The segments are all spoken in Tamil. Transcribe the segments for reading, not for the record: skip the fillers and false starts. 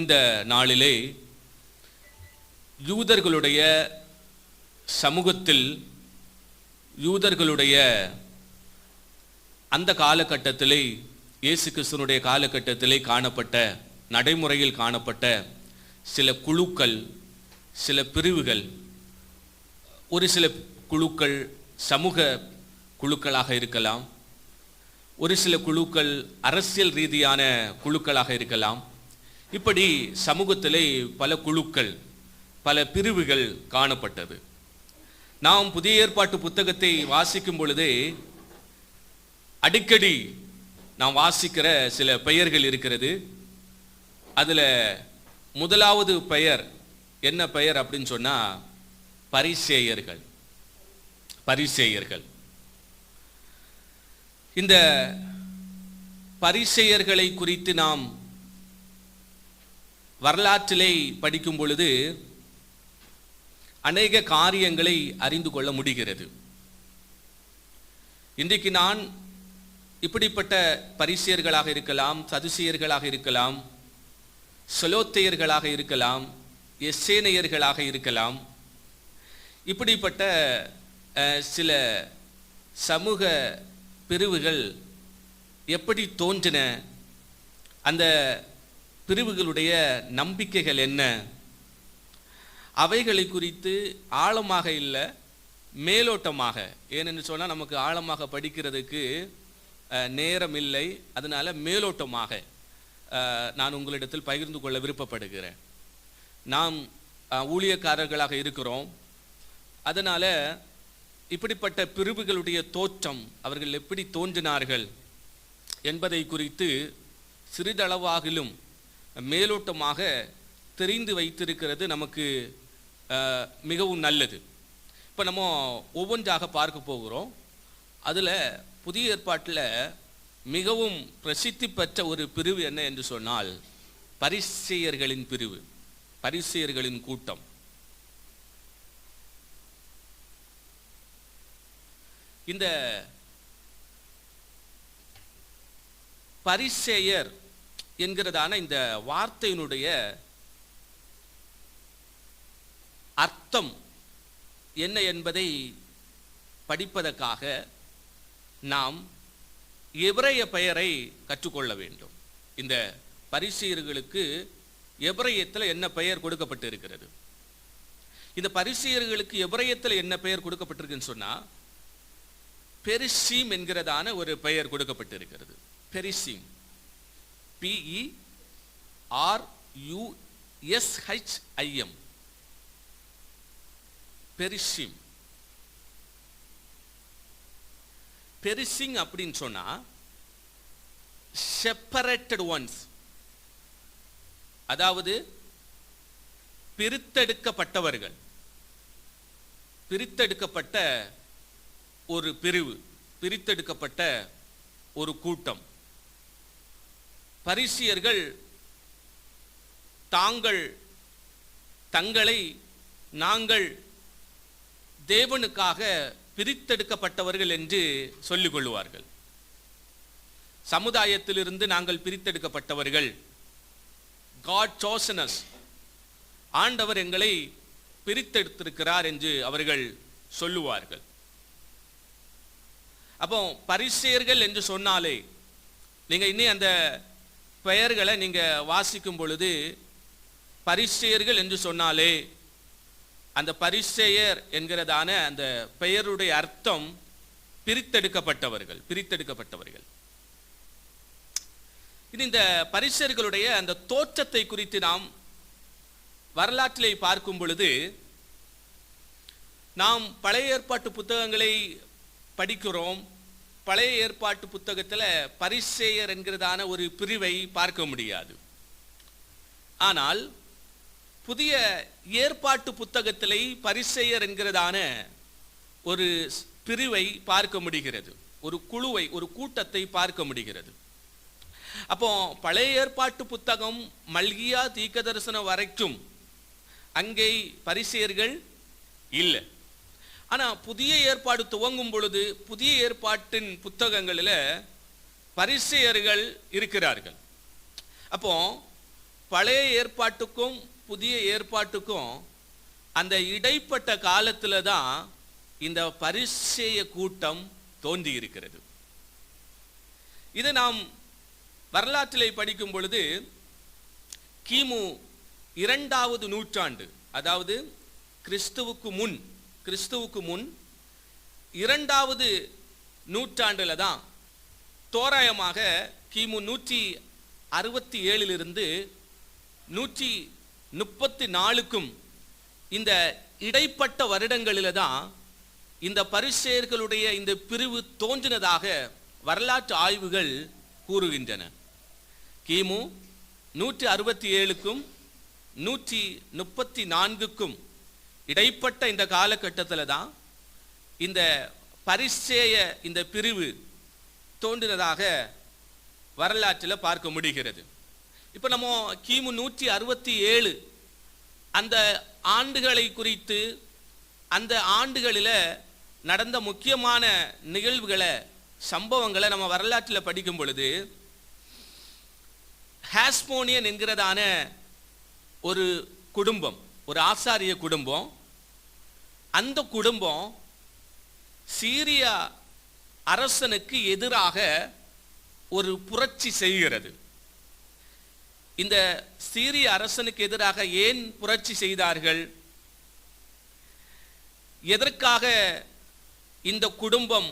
இந்த நாளிலே யூதர்களுடைய சமூகத்தில் யூதர்களுடைய அந்த காலகட்டத்திலே இயேசு கிறிஸ்துவினுடைய காலகட்டத்திலே காணப்பட்ட நடைமுறையில் காணப்பட்ட சில குழுக்கள், சில பிரிவுகள், ஒரு சில குழுக்கள் சமூக குழுக்களாக இருக்கலாம், ஒரு சில குழுக்கள் அரசியல் ரீதியான குழுக்களாக இருக்கலாம். இப்படி சமூகத்திலே பல குழுக்கள், பல பிரிவுகள் காணப்பட்டது. நாம் புதிய ஏற்பாட்டு புத்தகத்தை வாசிக்கும் பொழுதே அடிக்கடி நாம் வாசிக்கிற சில பெயர்கள் இருக்கிறது. அதில் முதலாவது பெயர் என்ன பெயர் அப்படின்னு சொன்னா பரிசேயர்கள். பரிசேயர்கள். இந்த பரிசேயர்களை குறித்து நாம் வரலாற்றிலே படிக்கும் பொழுது அநேக காரியங்களை அறிந்து கொள்ள முடிகிறது. இன்றைக்கு நான் இப்படிப்பட்ட பரிசேயர்களாக இருக்கலாம், சதுசேயர்களாக இருக்கலாம், செலோத்தேயர்களாக இருக்கலாம், எசேனையர்களாக இருக்கலாம். இப்படிப்பட்ட சில சமூக பிரிவுகள் எப்படி தோன்றின, அந்த பிரிவுகளுடைய நம்பிக்கைகள் என்ன, அவைகளை குறித்து ஆழமாக இல்லை, மேலோட்டமாக, ஏனென்று சொன்னால் நமக்கு ஆழமாக படிக்கிறதுக்கு நேரம் இல்லை. அதனால மேலோட்டமாக நான் உங்களிடத்தில் பகிர்ந்து கொள்ள விருப்பப்படுகிறேன். நாம் ஊழியக்காரர்களாக இருக்கிறோம். அதனால இப்படிப்பட்ட பிரிவுகளுடைய தோற்றம், அவர்கள் எப்படி தோன்றினார்கள் என்பதை குறித்து சிறிதளவாகிலும் மேலோட்டமாக தெரிந்து வைத்திருக்கிறது நமக்கு மிகவும் நல்லது. இப்போ நம்ம ஒவ்வொன்றாக பார்க்க போகிறோம். அதில் புதிய ஏற்பாட்டில் மிகவும் பிரசித்தி பெற்ற ஒரு பிரிவு என்ன என்று சொன்னால் பரிசேயர்களின் பிரிவு, பரிசேயர்களின் கூட்டம். இந்த பரிசேயர் என்கிறதான இந்த வார்த்தையினுடைய அர்த்தம் என்ன என்பதை படிப்பதற்காக நாம் எபிரேய பெயரை கற்றுக்கொள்ள வேண்டும். இந்த பரிசேயர்களுக்கு எபிரேயத்தில் என்ன பெயர் கொடுக்கப்பட்டு இருக்கிறது? இந்த பரிசேயர்களுக்கு எபிரேயத்தில் என்ன பெயர் கொடுக்கப்பட்டிருக்குன்னு சொன்னா பெரிசீம் என்கிறதான ஒரு பெயர் கொடுக்கப்பட்டு இருக்கிறது. பெரிசீம், PERUSHIM, பெரிசீம். பெரிசிங் அப்படின்னு சொன்னா செப்பரேட்டட் ஒன்ஸ், அதாவது பிரித்தெடுக்கப்பட்டவர்கள், பிரித்தெடுக்கப்பட்ட ஒரு பிரிவு, பிரித்தெடுக்கப்பட்ட ஒரு கூட்டம். பரிசேயர்கள் தங்களை நாங்கள் தேவனுக்காக பிரித்தெடுக்கப்பட்டவர்கள் என்று சொல்லிக் கொள்வார்கள். சமுதாயத்திலிருந்து நாங்கள் பிரித்தெடுக்கப்பட்டவர்கள், God chosen us, ஆண்டவர் எங்களை பிரித்தெடுத்திருக்கிறார் என்று அவர்கள் சொல்லுவார்கள். அப்போ பரிசேயர்கள் என்று சொன்னாலே நீங்க இன்னும் அந்த பெயர்களை நீங்க வாசிக்கும் பொழுது பரிசேயர்கள் என்று சொன்னாலே அந்த பரிசேயர் என்கிறதான அந்த பெயருடைய அர்த்தம் பிரித்தெடுக்கப்பட்டவர்கள், பிரித்தெடுக்கப்பட்டவர்கள். இந்த பரிசேயர்களுடைய அந்த தோற்றத்தை குறித்து நாம் வரலாற்றிலே பார்க்கும் பொழுது நாம் பழைய ஏற்பாட்டு புத்தகங்களை படிக்கிறோம். பழைய ஏற்பாட்டு புத்தகத்தில் பரிசேயர் என்கிறதான ஒரு பிரிவை பார்க்க முடியாது. ஆனால் புதிய ஏற்பாட்டு புத்தகத்திலே பரிசேயர் என்கிறதான ஒரு பிரிவை பார்க்க முடிகிறது, ஒரு குழுவை, ஒரு கூட்டத்தை பார்க்க முடிகிறது. அப்போ பழைய ஏற்பாட்டு புத்தகம் மல்கியா தீர்க்கதரிசனம் வரைக்கும் அங்கே பரிசேயர்கள் இல்லை. ஆனா புதிய ஏற்பாடு துவங்கும் பொழுது புதிய ஏற்பாட்டின் புத்தகங்களில் பரிசேயர்கள் இருக்கிறார்கள். அப்போ பழைய ஏற்பாட்டுக்கும் புதிய ஏற்பாட்டுக்கும் அந்த இடைப்பட்ட காலத்துல தான் இந்த பரிசேய கூட்டம் தோன்றி இருக்கிறது. இது நாம் வரலாற்றிலே படிக்கும் பொழுது கிமு 2வது நூற்றாண்டு, அதாவது கிறிஸ்துவுக்கு முன் 2வது நூற்றாண்டுல தான் தோராயமாக கிமு 167 134க்கும் இந்த இடைப்பட்ட வருடங்களில தான் இந்த பரிசேயர்களுடைய இந்த பிரிவு தோன்றினதாக வரலாற்று ஆய்வுகள் கூறுகின்றன. கிமு 167க்கும் 134க்கும் இடைப்பட்ட இந்த காலகட்டத்தில் தான் இந்த பரிசேய இந்த பிரிவு தோன்றினதாக வரலாற்றில் பார்க்க முடிகிறது. இப்போ நம்ம கிமு 167 அந்த ஆண்டுகளை குறித்து, அந்த ஆண்டுகளில் நடந்த முக்கியமான நிகழ்வுகளை, சம்பவங்களை நம்ம வரலாற்றில் படிக்கும் பொழுது ஹாஸ்மோனியன் என்கிறதான ஒரு குடும்பம், ஒரு ஆசாரிய குடும்பம், அந்த குடும்பம் சீரியா அரசனுக்கு எதிராக ஒரு புரட்சி செய்கிறது. இந்த சீரிய அரசனுக்கு எதிராக ஏன் புரட்சி செய்தார்கள், எதற்காக இந்த குடும்பம்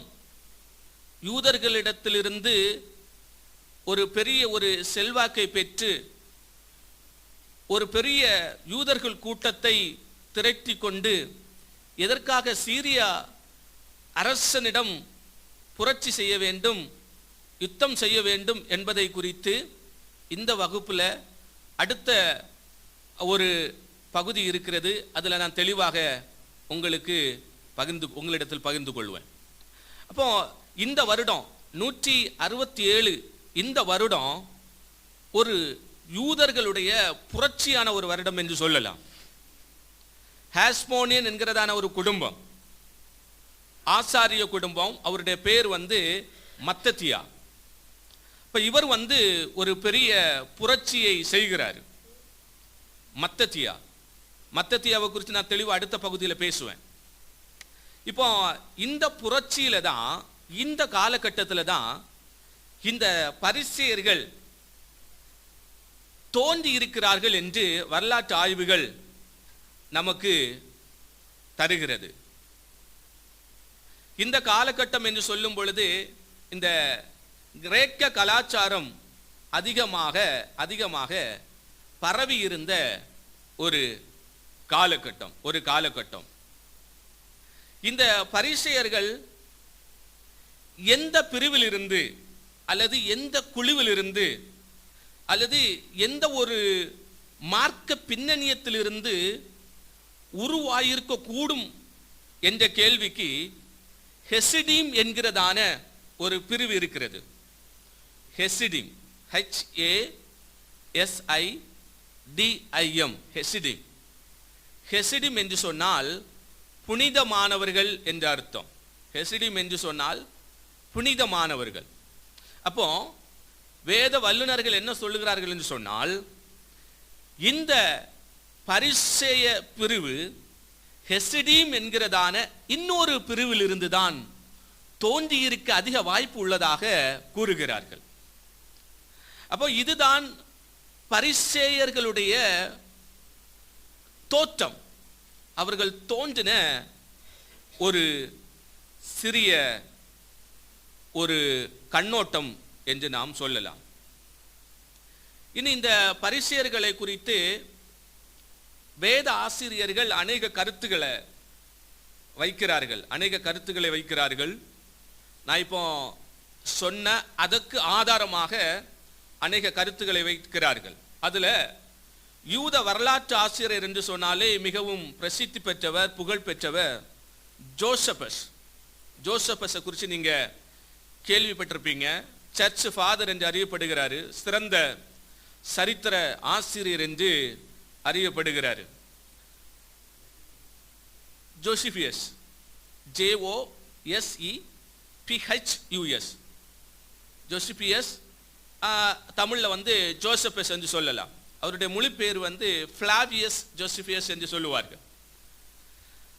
யூதர்களிடத்திலிருந்து ஒரு பெரிய ஒரு செல்வாக்கை பெற்று ஒரு பெரிய யூதர்கள் கூட்டத்தை திரட்டி கொண்டு எதற்காக சீரியா அரசனிடம் புரட்சி செய்ய வேண்டும், யுத்தம் செய்ய வேண்டும் என்பதை குறித்து இந்த வகுப்புல அடுத்த ஒரு பகுதி இருக்கிறது. அதில் நான் தெளிவாக உங்களிடத்தில் பகிர்ந்து கொள்வேன். அப்போ இந்த வருடம் 167 இந்த வருடம் ஒரு யூதர்களுடைய புரட்சியான ஒரு வருடம் என்று சொல்லலாம். ஹாஸ்மோனியன் என்கிறதான ஒரு குடும்பம், ஆசாரிய குடும்பம், அவருடைய பேர் மத்தத்தியா. இப்ப இவர் ஒரு பெரிய புரட்சியை செய்கிறார். மத்தத்தியாவை குறித்து நான் தெளிவாக அடுத்த பகுதியில் பேசுவேன். இப்போ இந்த புரட்சியில தான், இந்த காலகட்டத்தில் தான் இந்த பரிசேயர்கள் தோன்றி இருக்கிறார்கள் என்று வரலாற்று ஆய்வுகள் நமக்கு தருகிறது. இந்த காலகட்டம் என்று சொல்லும் பொழுது இந்த கிரேக்க கலாச்சாரம் அதிகமாக பரவி இருந்த ஒரு காலகட்டம். இந்த பரிசேயர்கள் எந்த பிரிவில் இருந்து அல்லது எந்த குழுவில் இருந்து அல்லது எந்த ஒரு மார்க்க பின்னணியத்திலிருந்து உருவாயிருக்க கூடும் என்ற கேள்விக்கு ஹெசிடீம் என்கிறதான ஒரு பிரிவு இருக்கிறது. ஹெசிடீம், HASIDIM, ஹெசிடீம் என்று சொன்னால் புனிதமானவர்கள் என்ற அர்த்தம். ஹெசிடீம் என்று சொன்னால் புனிதமானவர்கள். அப்போ வேத வல்லுநர்கள் என்ன சொல்லுகிறார்கள் என்று சொன்னால், இந்த பரிசேய பிரிவு ஹெசிடீம் என்கிறதான இன்னொரு பிரிவில் இருந்துதான் தோன்றியிருக்க அதிக வாய்ப்பு உள்ளதாக கூறுகிறார்கள். அப்போ இதுதான் பரிசேயர்களுடைய தோற்றம், அவர்கள் தோன்றின ஒரு சிறிய ஒரு கண்ணோட்டம் என்று நாம் சொல்லலாம். இனி இந்த பரிசேயர்களை குறித்து வேத ஆசிரியர்கள் அநேக கருத்துக்களை வைக்கிறார்கள். நான் இப்போ சொன்ன அதற்கு ஆதாரமாக அநேக கருத்துக்களை வைக்கிறார்கள். அதுல யூத வரலாற்று ஆசிரியர் என்று சொன்னாலே மிகவும் பிரசித்தி பெற்றவர், புகழ் பெற்றவர் ஜோசபஸ் குறித்து நீங்க கேள்விப்பட்டிருப்பீங்க. சர்ச் ஃபாதர் என்று அறியப்படுகிறாரு, சிறந்த சரித்திர ஆசிரியர் என்று அறியப்படுகிறாரு. ஜோசிபியஸ், JOSEPHUS, ஜோசிபியஸ், தமிழ்ல ஜோசபஸ் என்று சொல்லலாம். அவருடைய மொழி பேர் வந்து ஃபிளாவியஸ் ஜோசிபியஸ் என்று சொல்லுவார்கள்.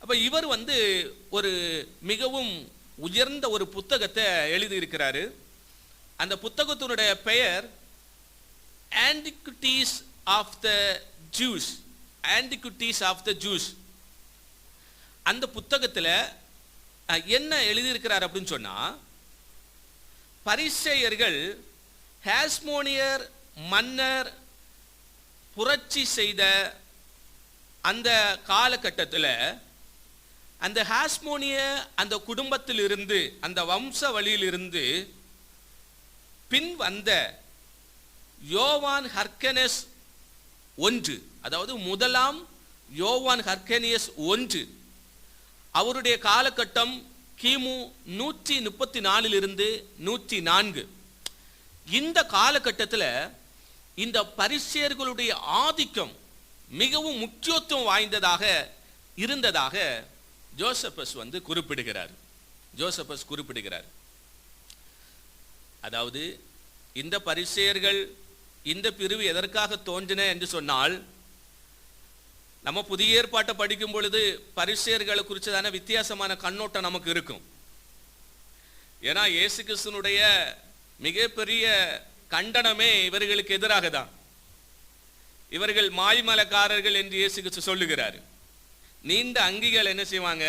அப்ப இவர் வந்து ஒரு மிகவும் உயர்ந்த ஒரு புத்தகத்தை எழுதியிருக்கிறாரு. அந்த புத்தகத்தினுடைய பெயர் antiquities of the Jews. Antiquities of the Jews. அந்த புத்தகத்தில் என்ன எழுதியிருக்கிறார் அப்படின்னு சொன்னா, பரிசேயர்கள் ஹாஸ்மோனியர் மன்னர் புரட்சி செய்த அந்த காலகட்டத்தில் அந்த ஹாஸ்மோனிய அந்த குடும்பத்தில் இருந்து, அந்த வம்ச வழியிலிருந்து பின் வந்த யோவான் ஹர்கெனஸ் ஒன்று, அதாவது முதலாம் யோவான் ஹர்கெனியஸ் ஒன்று, அவருடைய காலகட்டம் கிமு 134 இருந்து 104. இந்த காலகட்டத்தில் இந்த பரிசேயர்களுடைய ஆதிக்கம் மிகவும் முக்கியத்துவம் வாய்ந்ததாக இருந்ததாக ஜோசபஸ் வந்து குறிப்பிடுகிறார். ஜோசபஸ் குறிப்பிடுகிறார். அதாவது இந்த பரிசேயர்கள், இந்த பிரிவு எதற்காக தோன்றின என்று சொன்னால், நம்ம புதிய ஏற்பாட்டை படிக்கும் பொழுது பரிசேயர்களை குறிச்சதான வித்தியாசமான கண்ணோட்டம் நமக்கு இருக்கும். ஏன்னா இயேசு கிறிஸ்துனுடைய மிகப்பெரிய கண்டனமே இவர்களுக்கு எதிராக தான். இவர்கள் மாய்மலக்காரர்கள் என்று இயேசு கிறிஸ்து சொல்லுகிறார். நீண்ட அங்கிகள் என்ன செய்வாங்க,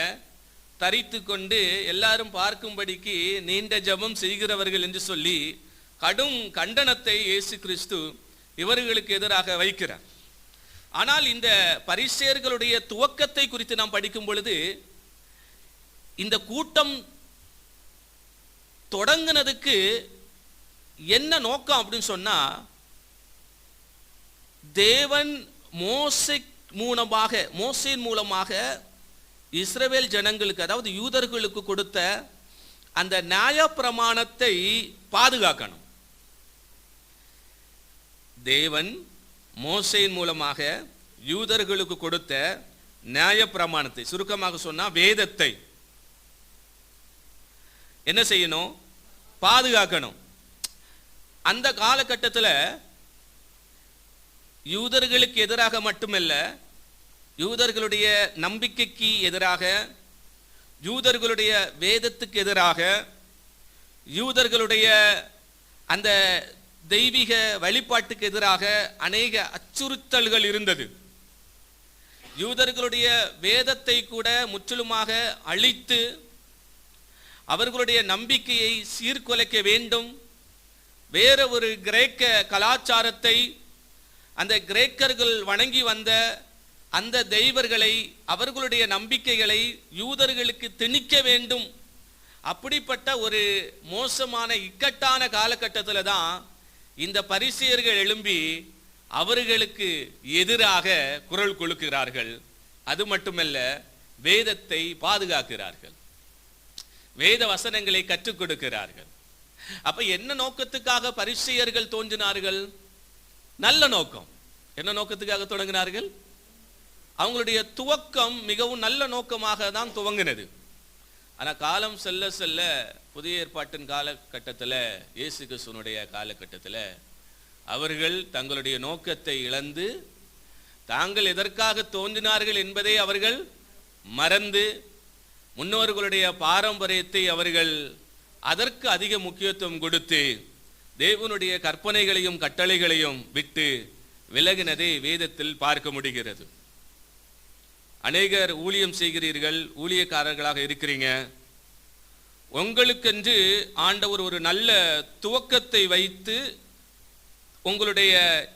தரித்து கொண்டு எல்லாரும் பார்க்கும்படிக்கு நீண்ட ஜெபம் செய்கிறவர்கள் என்று சொல்லி கடும் கண்டனத்தை இயேசு கிறிஸ்து இவர்களுக்கு எதிராக வைக்கிறார். ஆனால் இந்த பரிசேயர்களுடைய துவக்கத்தை குறித்து நாம் படிக்கும் பொழுது, இந்த கூட்டம் தொடங்கினதுக்கு என்ன நோக்கம் அப்படின்னு சொன்னா, தேவன் மோசேயின் மூலமாக இஸ்ரவேல் ஜனங்களுக்கு, அதாவது யூதர்களுக்கு கொடுத்த அந்த நியாயப்பிரமாணத்தை பாதுகாக்கணும். தேவன் மோசேயின் மூலமாக யூதர்களுக்கு கொடுத்த நியாயப்பிரமாணத்தை, சுருக்கமாக சொன்னா வேதத்தை என்ன செய்யணும், பாதுகாக்கணும். அந்த காலகட்டத்தில் யூதர்களுக்கு எதிராக மட்டுமல்ல, யூதர்களுடைய நம்பிக்கைக்கு எதிராக, யூதர்களுடைய வேதத்துக்கு எதிராக, யூதர்களுடைய அந்த தெய்வீக வழிபாட்டுக்கு எதிராக அநேக அச்சுறுத்தல்கள் இருந்தது. யூதர்களுடைய வேதத்தை கூட முற்றிலுமாக அழித்து அவர்களுடைய நம்பிக்கையை சீர்குலைக்க வேண்டும். வேற ஒரு கிரேக்க கலாச்சாரத்தை, அந்த கிரேக்கர்கள் வணங்கி வந்த அந்த தெய்வர்களை, அவர்களுடைய நம்பிக்கைகளை யூதர்களுக்கு திணிக்க வேண்டும். அப்படிப்பட்ட ஒரு மோசமான இக்கட்டான காலகட்டத்தில் தான் இந்த பரிசேயர்கள் எழும்பி அவர்களுக்கு எதிராக குரல் கொடுக்கிறார்கள். அது மட்டுமல்ல, வேதத்தை பாதுகாக்கிறார்கள், வேத வசனங்களை கற்றுக் கொடுக்கிறார்கள். அப்ப என்ன நோக்கத்துக்காக பரிசேயர்கள் தோன்றினார்கள்? நல்ல நோக்கம். என்ன நோக்கத்துக்காக தொடங்கினார்கள்? அவங்களுடைய துவக்கம் மிகவும் நல்ல நோக்கமாக தான் துவங்கினது. ஆனா காலம் செல்ல செல்ல, புதிய ஏற்பாட்டின் காலகட்டத்தில், இயேசு கிறிஸ்துவினுடைய காலகட்டத்தில் அவர்கள் தங்களுடைய நோக்கத்தை இழந்து, தாங்கள் எதற்காக தோன்றினார்கள் என்பதை அவர்கள் மறந்து, முன்னோர்களுடைய பாரம்பரியத்தை அவர்கள் அதற்கு அதிக முக்கியத்துவம் கொடுத்து, தேவனுடைய கற்பனைகளையும் கட்டளைகளையும் விட்டு விலகினதை வேதத்தில் பார்க்க முடிகிறது. அநேகர் ஊழியம் செய்கிறீர்கள், ஊழியக்காரர்களாக இருக்கிறீங்க. உங்களுக்கென்று ஆண்டவர் ஒரு நல்ல துவக்கத்தை வைத்து உங்களுடைய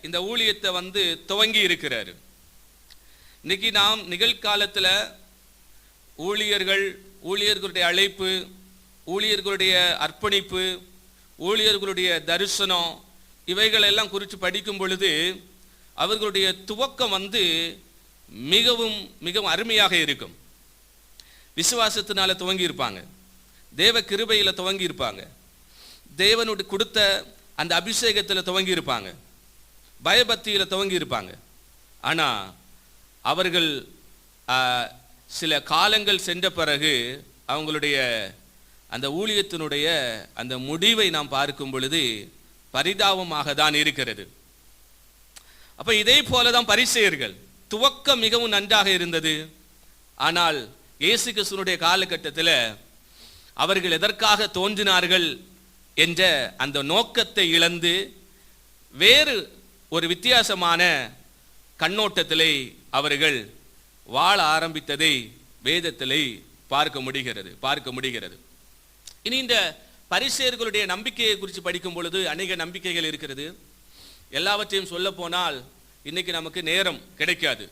இந்த ஊழியத்தை வந்து துவங்கி இருக்கிறாரு. இன்னைக்கு நாம் நிகழ்காலத்தில் ஊழியர்களுடைய அழைப்பு, ஊழியர்களுடைய அர்ப்பணிப்பு, ஊழியர்களுடைய தரிசனம், இவைகளெல்லாம் குறித்து படிக்கும் பொழுது அவர்களுடைய துவக்கம் வந்து மிகவும் மிகவும் அருமையாக இருக்கும். விசுவாசத்தினால துவங்கி இருப்பாங்க, தேவ கிருபையில் துவங்கி இருப்பாங்க, தேவனுடைய கொடுத்த அந்த அபிஷேகத்தில் துவங்கி இருப்பாங்க, பயபக்தியில் துவங்கி இருப்பாங்க. ஆனால் அவர்கள் சில காலங்கள் சென்ற பிறகு அவங்களுடைய அந்த ஊழியத்தினுடைய அந்த முடிவை நாம் பார்க்கும் பொழுது பரிதாபமாக தான் இருக்கிறது. அப்ப இதே போலதான் பரிசேயர்கள். துவக்கம் மிகவும் நன்றாக இருந்தது. ஆனால் இயேசு கிறிஸ்துவினுடைய காலகட்டத்தில் அவர்கள் எதற்காக தோன்றினார்கள் என்ற அந்த நோக்கத்தை இழந்து வேறு ஒரு வித்தியாசமான கண்ணோட்டத்திலே அவர்கள் வாழ ஆரம்பித்ததை வேதத்திலே பார்க்க முடிகிறது. இனி இந்த பரிசேயர்களுடைய நம்பிக்கையை குறித்து படிக்கும் பொழுது அநேக நம்பிக்கைகள் இருக்கிறது. எல்லாவற்றையும் சொல்ல போனால் இன்னைக்கு நமக்கு நேரம் கிடைக்காது.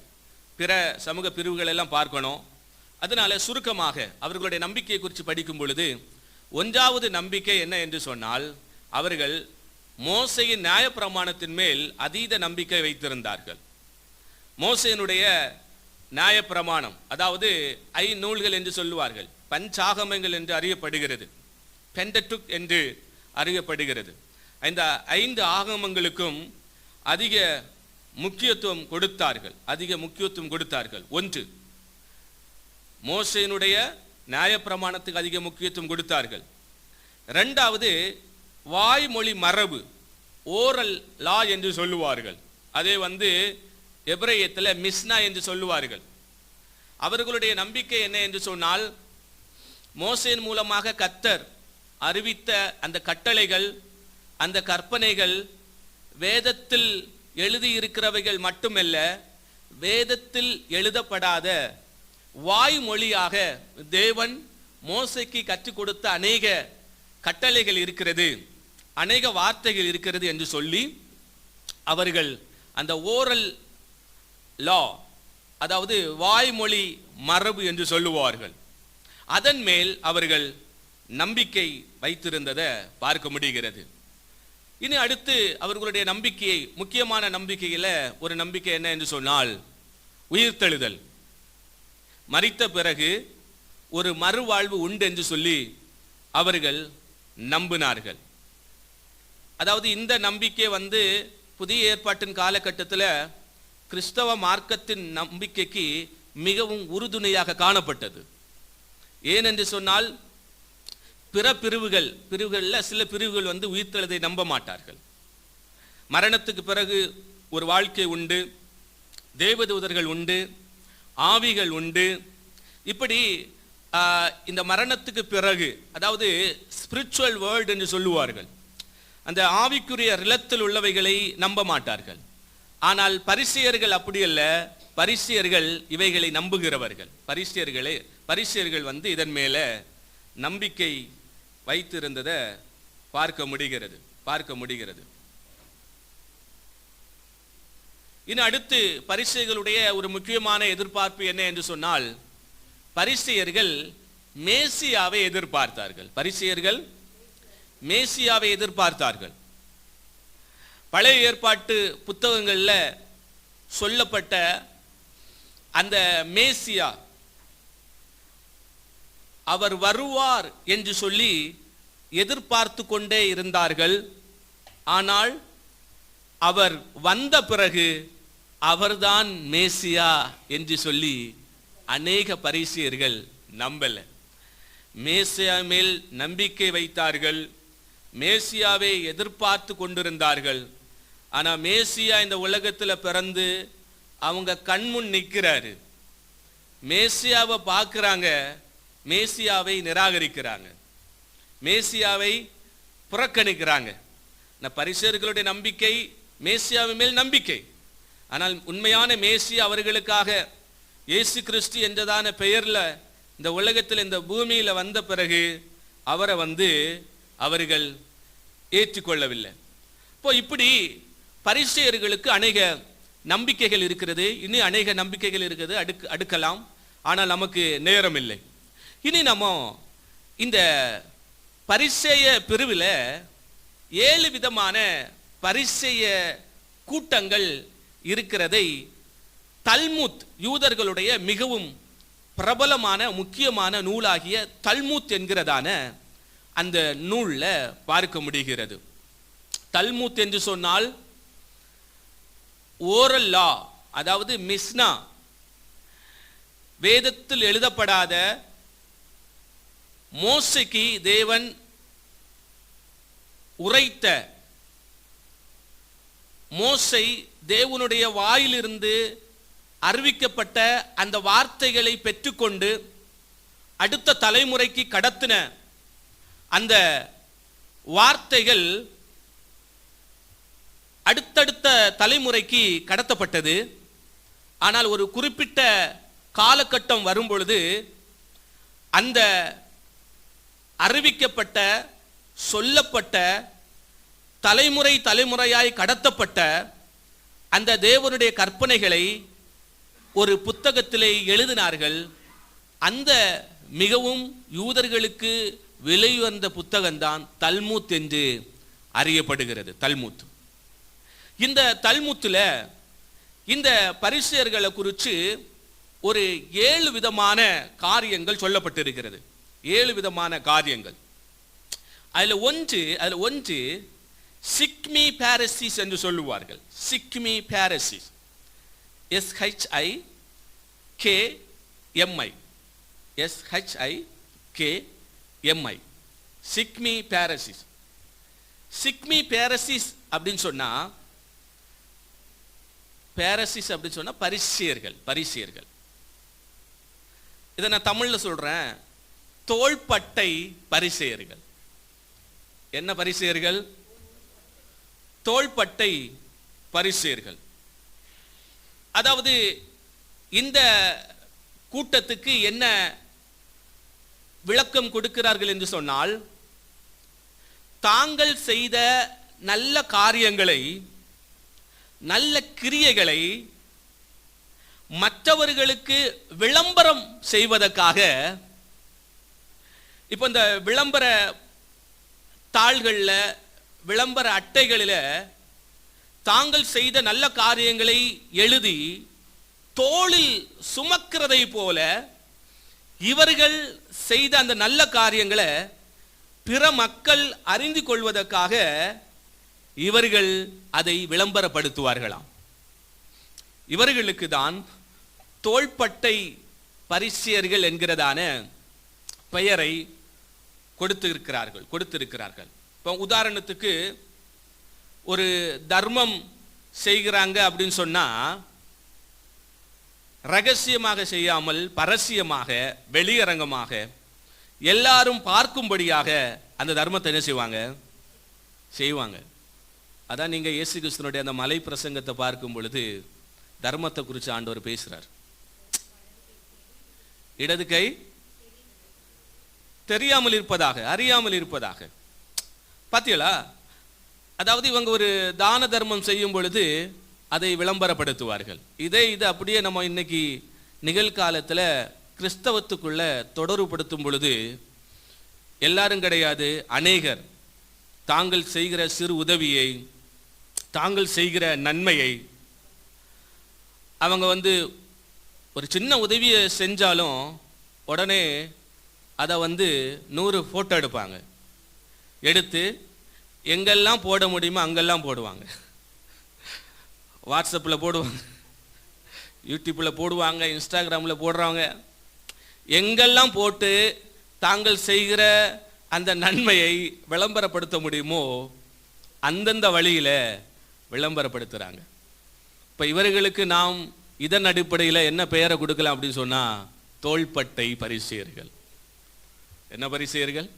பிற சமூக பிரிவுகள் எல்லாம் பார்க்கணும். அதனால சுருக்கமாக அவர்களுடைய நம்பிக்கையை குறித்து படிக்கும் பொழுது, ஒன்றாவது நம்பிக்கை என்ன என்று சொன்னால், அவர்கள் மோசையின் நியாயப்பிரமாணத்தின் மேல் அதீத நம்பிக்கை வைத்திருந்தார்கள். மோசையினுடைய நியாயப்பிரமாணம், அதாவது ஐநூல்கள் என்று சொல்லுவார்கள், பஞ்சாகமங்கள் என்று அறியப்படுகிறது, பெண்டடுக் என்று அறியப்படுகிறது. இந்த 5 ஆகமங்களுக்கும் அதிக முக்கியத்துவம் கொடுத்தார்கள். ஒன்று, மோசேயினுடைய நியாயப்பிரமாணத்துக்கு அதிக முக்கியத்துவம் கொடுத்தார்கள். இரண்டாவது, வாய்மொழி மரபு, ஓரல் லா என்று சொல்லுவார்கள். அதே எபிரேயத்தில் மிஸ்னா என்று சொல்லுவார்கள். அவர்களுடைய நம்பிக்கை என்ன என்று சொன்னால், மோசேயின் மூலமாக கர்த்தர் அறிவித்த அந்த கட்டளைகள், அந்த கற்பனைகள் வேதத்தில் எழுதியிருக்கிறவைகள் மட்டுமல்ல, வேதத்தில் எழுதப்படாத வாய்மொழியாக தேவன் மோசேக்கு கற்றுக் கொடுத்த அநேக கட்டளைகள் இருக்கிறது, அநேக வார்த்தைகள் இருக்கிறது என்று சொல்லி அவர்கள் அந்த ஓரல் லா, அதாவது வாய்மொழி மரபு என்று சொல்லுவார்கள், அதன் மேல் அவர்கள் நம்பிக்கை வைத்திருந்ததை பார்க்க முடிகிறது. இனி அடுத்து அவர்களுடைய நம்பிக்கையை, முக்கியமான நம்பிக்கையில ஒரு நம்பிக்கை என்ன என்று சொன்னால், உயிர்த்தெழுதல், மரித்த பிறகு ஒரு மறுவாழ்வு உண்டு என்று சொல்லி அவர்கள் நம்பினார்கள். அதாவது இந்த நம்பிக்கை புதிய ஏற்பாட்டின் காலகட்டத்தில் கிறிஸ்தவ மார்க்கத்தின் நம்பிக்கைக்கு மிகவும் உறுதுணையாக காணப்பட்டது. ஏனென்று சொன்னால், பிற பிரிவுகளில் சில பிரிவுகள் உயிர்த்தெழுதை நம்ப மாட்டார்கள். மரணத்துக்கு பிறகு ஒரு வாழ்க்கை உண்டு, தேவதூதர்கள் உண்டு, ஆவிகள் உண்டு. இப்படி இந்த மரணத்துக்கு பிறகு, அதாவது ஸ்பிரிச்சுவல் வேர்ல்டு என்று சொல்லுவார்கள், அந்த ஆவிக்குரிய ரிலத்தில் உள்ளவைகளை நம்ப மாட்டார்கள். ஆனால் பரிசேயர்கள் அப்படி அல்ல. பரிசேயர்கள் இவைகளை நம்புகிறவர்கள். பரிசேயர்கள் இதன் மேல நம்பிக்கை வைத்திருந்ததை பார்க்க முடிகிறது. இனி அடுத்து பரிசேயர்களுடைய ஒரு முக்கியமான எதிர்பார்ப்பு என்ன என்று சொன்னால், பரிசேயர்கள் மேசியாவை எதிர்பார்த்தார்கள். பழைய ஏற்பாட்டு புத்தகங்கள்ல சொல்லப்பட்ட அந்த மேசியா, அவர் வருவார் என்று சொல்லி எதிர்பார்த்து கொண்டே இருந்தார்கள். ஆனால் அவர் வந்த பிறகு அவர்தான் மேசியா என்று சொல்லி அநேக பரிசேயர்கள் நம்பல. மேசியா மேல் நம்பிக்கை வைத்தார்கள், மேசியாவை எதிர்பார்த்து கொண்டிருந்தார்கள். ஆனா மேசியா இந்த உலகத்தில் பிறந்து அவங்க கண்முன் நிற்கிறாரு. மேசியாவை பார்க்கிறாங்க, மேசியாவை நிராகரிக்கிறாங்க, மேசியாவை புறக்கணிக்கிறாங்க. பரிசேயர்களுடைய நம்பிக்கை மேசியாவின் மேல் நம்பிக்கை. ஆனால் உண்மையான மேசியா அவர்களுக்காக இயேசு கிறிஸ்து என்றதான பெயர்ல இந்த உலகத்தில், இந்த பூமியில வந்த பிறகு அவரை அவர்கள் ஏற்றுக்கொள்ளவில்லை. இப்போ இப்படி பரிசேயர்களுக்கு அநேக நம்பிக்கைகள் இருக்கிறது. இனி அநேக நம்பிக்கைகள் இருக்கிறது, அடுக்கலாம். ஆனால் நமக்கு நேரம் இல்லை. இனி நம்ம இந்த பரிசேய பிரிவில் 7 விதமான பரிசேய கூட்டங்கள் இருக்கிறதை தல்முத், யூதர்களுடைய மிகவும் பிரபலமான முக்கியமான நூலாகிய தல்முத் என்கிறதான அந்த நூல்ல பார்க்க முடிகிறது. தல்முத் என்று சொன்னால் ஓரல் லா, அதாவது மிஸ்னா, வேதத்தில் எழுதப்படாத, மோசேக்கு தேவன் உரைத்த, மோசே தேவனுடைய வாயிலிருந்து அறிவிக்கப்பட்ட அந்த வார்த்தைகளை பெற்றுக்கொண்டு அடுத்த தலைமுறைக்கு கடத்தின அந்த வார்த்தைகள் அடுத்தடுத்த தலைமுறைக்கு கடத்தப்பட்டது. ஆனால் ஒரு குறிப்பிட்ட காலகட்டம் வரும் பொழுது அந்த அறிவிக்கப்பட்ட, சொல்லப்பட்ட, தலைமுறை தலைமுறையாய் கடத்தப்பட்ட அந்த தேவனுடைய கற்பனைகளை ஒரு புத்தகத்திலே எழுதினார்கள். அந்த மிகவும் யூதர்களுக்கு விலை உயர்ந்த புத்தகம்தான் தல்முத் என்று அறியப்படுகிறது. தல்முத். இந்த தல்முத்தில் இந்த பரிசேயர்களை குறித்து ஒரு 7 விதமான காரியங்கள் சொல்லப்பட்டிருக்கிறது. 7 விதமான காரியங்கள். அதில் ஒன்று சிக்மி பாரசிஸ் என்று சொல்லுவார்கள். சிக்மி பாரசிஸ், SHIKMI, SHIKMI, சிக்மி பாரசிஸ். சிக்மி பாரசிஸ் அப்படின்னு சொன்னா, பாரசிஸ் அப்படின்னு சொன்னா பரிசேயர்கள். பரிசேயர்கள் இதை நான் தமிழ்ல சொல்றேன், தோள்பட்டை பரிசேயர்கள். என்ன பரிசேயர்கள்? தோள்பட்டை பரிசேயர்கள். அதாவது இந்த கூட்டத்துக்கு என்ன விளக்கம் கொடுக்கிறார்கள் என்று சொன்னால், தாங்கள் செய்த நல்ல காரியங்களை, நல்ல கிரியைகளை மற்றவர்களுக்கு விளம்பரம் செய்வதற்காக, இப்போ இந்த விளம்பர தாள்களில், விளம்பர அட்டைகளில் தாங்கள் செய்த நல்ல காரியங்களை எழுதி தோளில் சுமக்கிறதை போல இவர்கள் செய்த அந்த நல்ல காரியங்களை பிற மக்கள் அறிந்து கொள்வதற்காக இவர்கள் அதை விளம்பரப்படுத்துவார்களாம். இவர்களுக்கு தான் தோள்பட்டை பரிசேயர்கள் என்கிறதான பெயரை கொடுத்திருக்கிறார்கள். இப்போ உதாரணத்துக்கு ஒரு தர்மம் செய்கிறாங்க அப்படின்னு சொன்னா, ரகசியமாக செய்யாமல் பரசியமாக, வெளியரங்கமாக, எல்லாரும் பார்க்கும்படியாக அந்த தர்மத்தை என்ன செய்வாங்க. அதான் நீங்க இயேசு கிறிஸ்துனுடைய அந்த மலை பிரசங்கத்தை பார்க்கும் பொழுது தர்மத்தை குறித்து ஆண்டவர் பேசுறார். இடது கை தெரியாமல் இருப்பதாக, அறியாமல் இருப்பதாக. பாத்தீங்களா? அதாவது இவங்க ஒரு தான தர்மம் செய்யும் பொழுது அதை விளம்பரப்படுத்துவார்கள். இது அப்படியே நம்ம இன்னைக்கு நிகழ்காலத்தில் கிறிஸ்தவத்துக்குள்ள தொடர்புபடுத்தும் பொழுது எல்லாரும் கிடையாது, அநேகர் தாங்கள் செய்கிற சிறு உதவியை, தாங்கள் செய்கிற நன்மையை, அவங்க ஒரு சின்ன உதவியை செஞ்சாலும் உடனே அதை 100 போட்டோ எடுப்பாங்க. எடுத்து எங்கெல்லாம் போட முடியுமோ அங்கெல்லாம் போடுவாங்க. வாட்ஸ்அப்பில் போடுவாங்க, யூடியூப்பில் போடுவாங்க, இன்ஸ்டாகிராமில் போடுறாங்க. எங்கெல்லாம் போட்டு தாங்கள் செய்கிற அந்த நன்மையை விளம்பரப்படுத்த முடியுமோ அந்தந்த வழியில் விளம்பரப்படுத்துகிறாங்க. இப்போ இவர்களுக்கு நாம் இதன் அடிப்படையில் என்ன பெயரை கொடுக்கலாம் அப்படின்னு சொன்னால், தோள்பட்டை பரிசேயர்கள். என்ன பரிசேயர்கள்?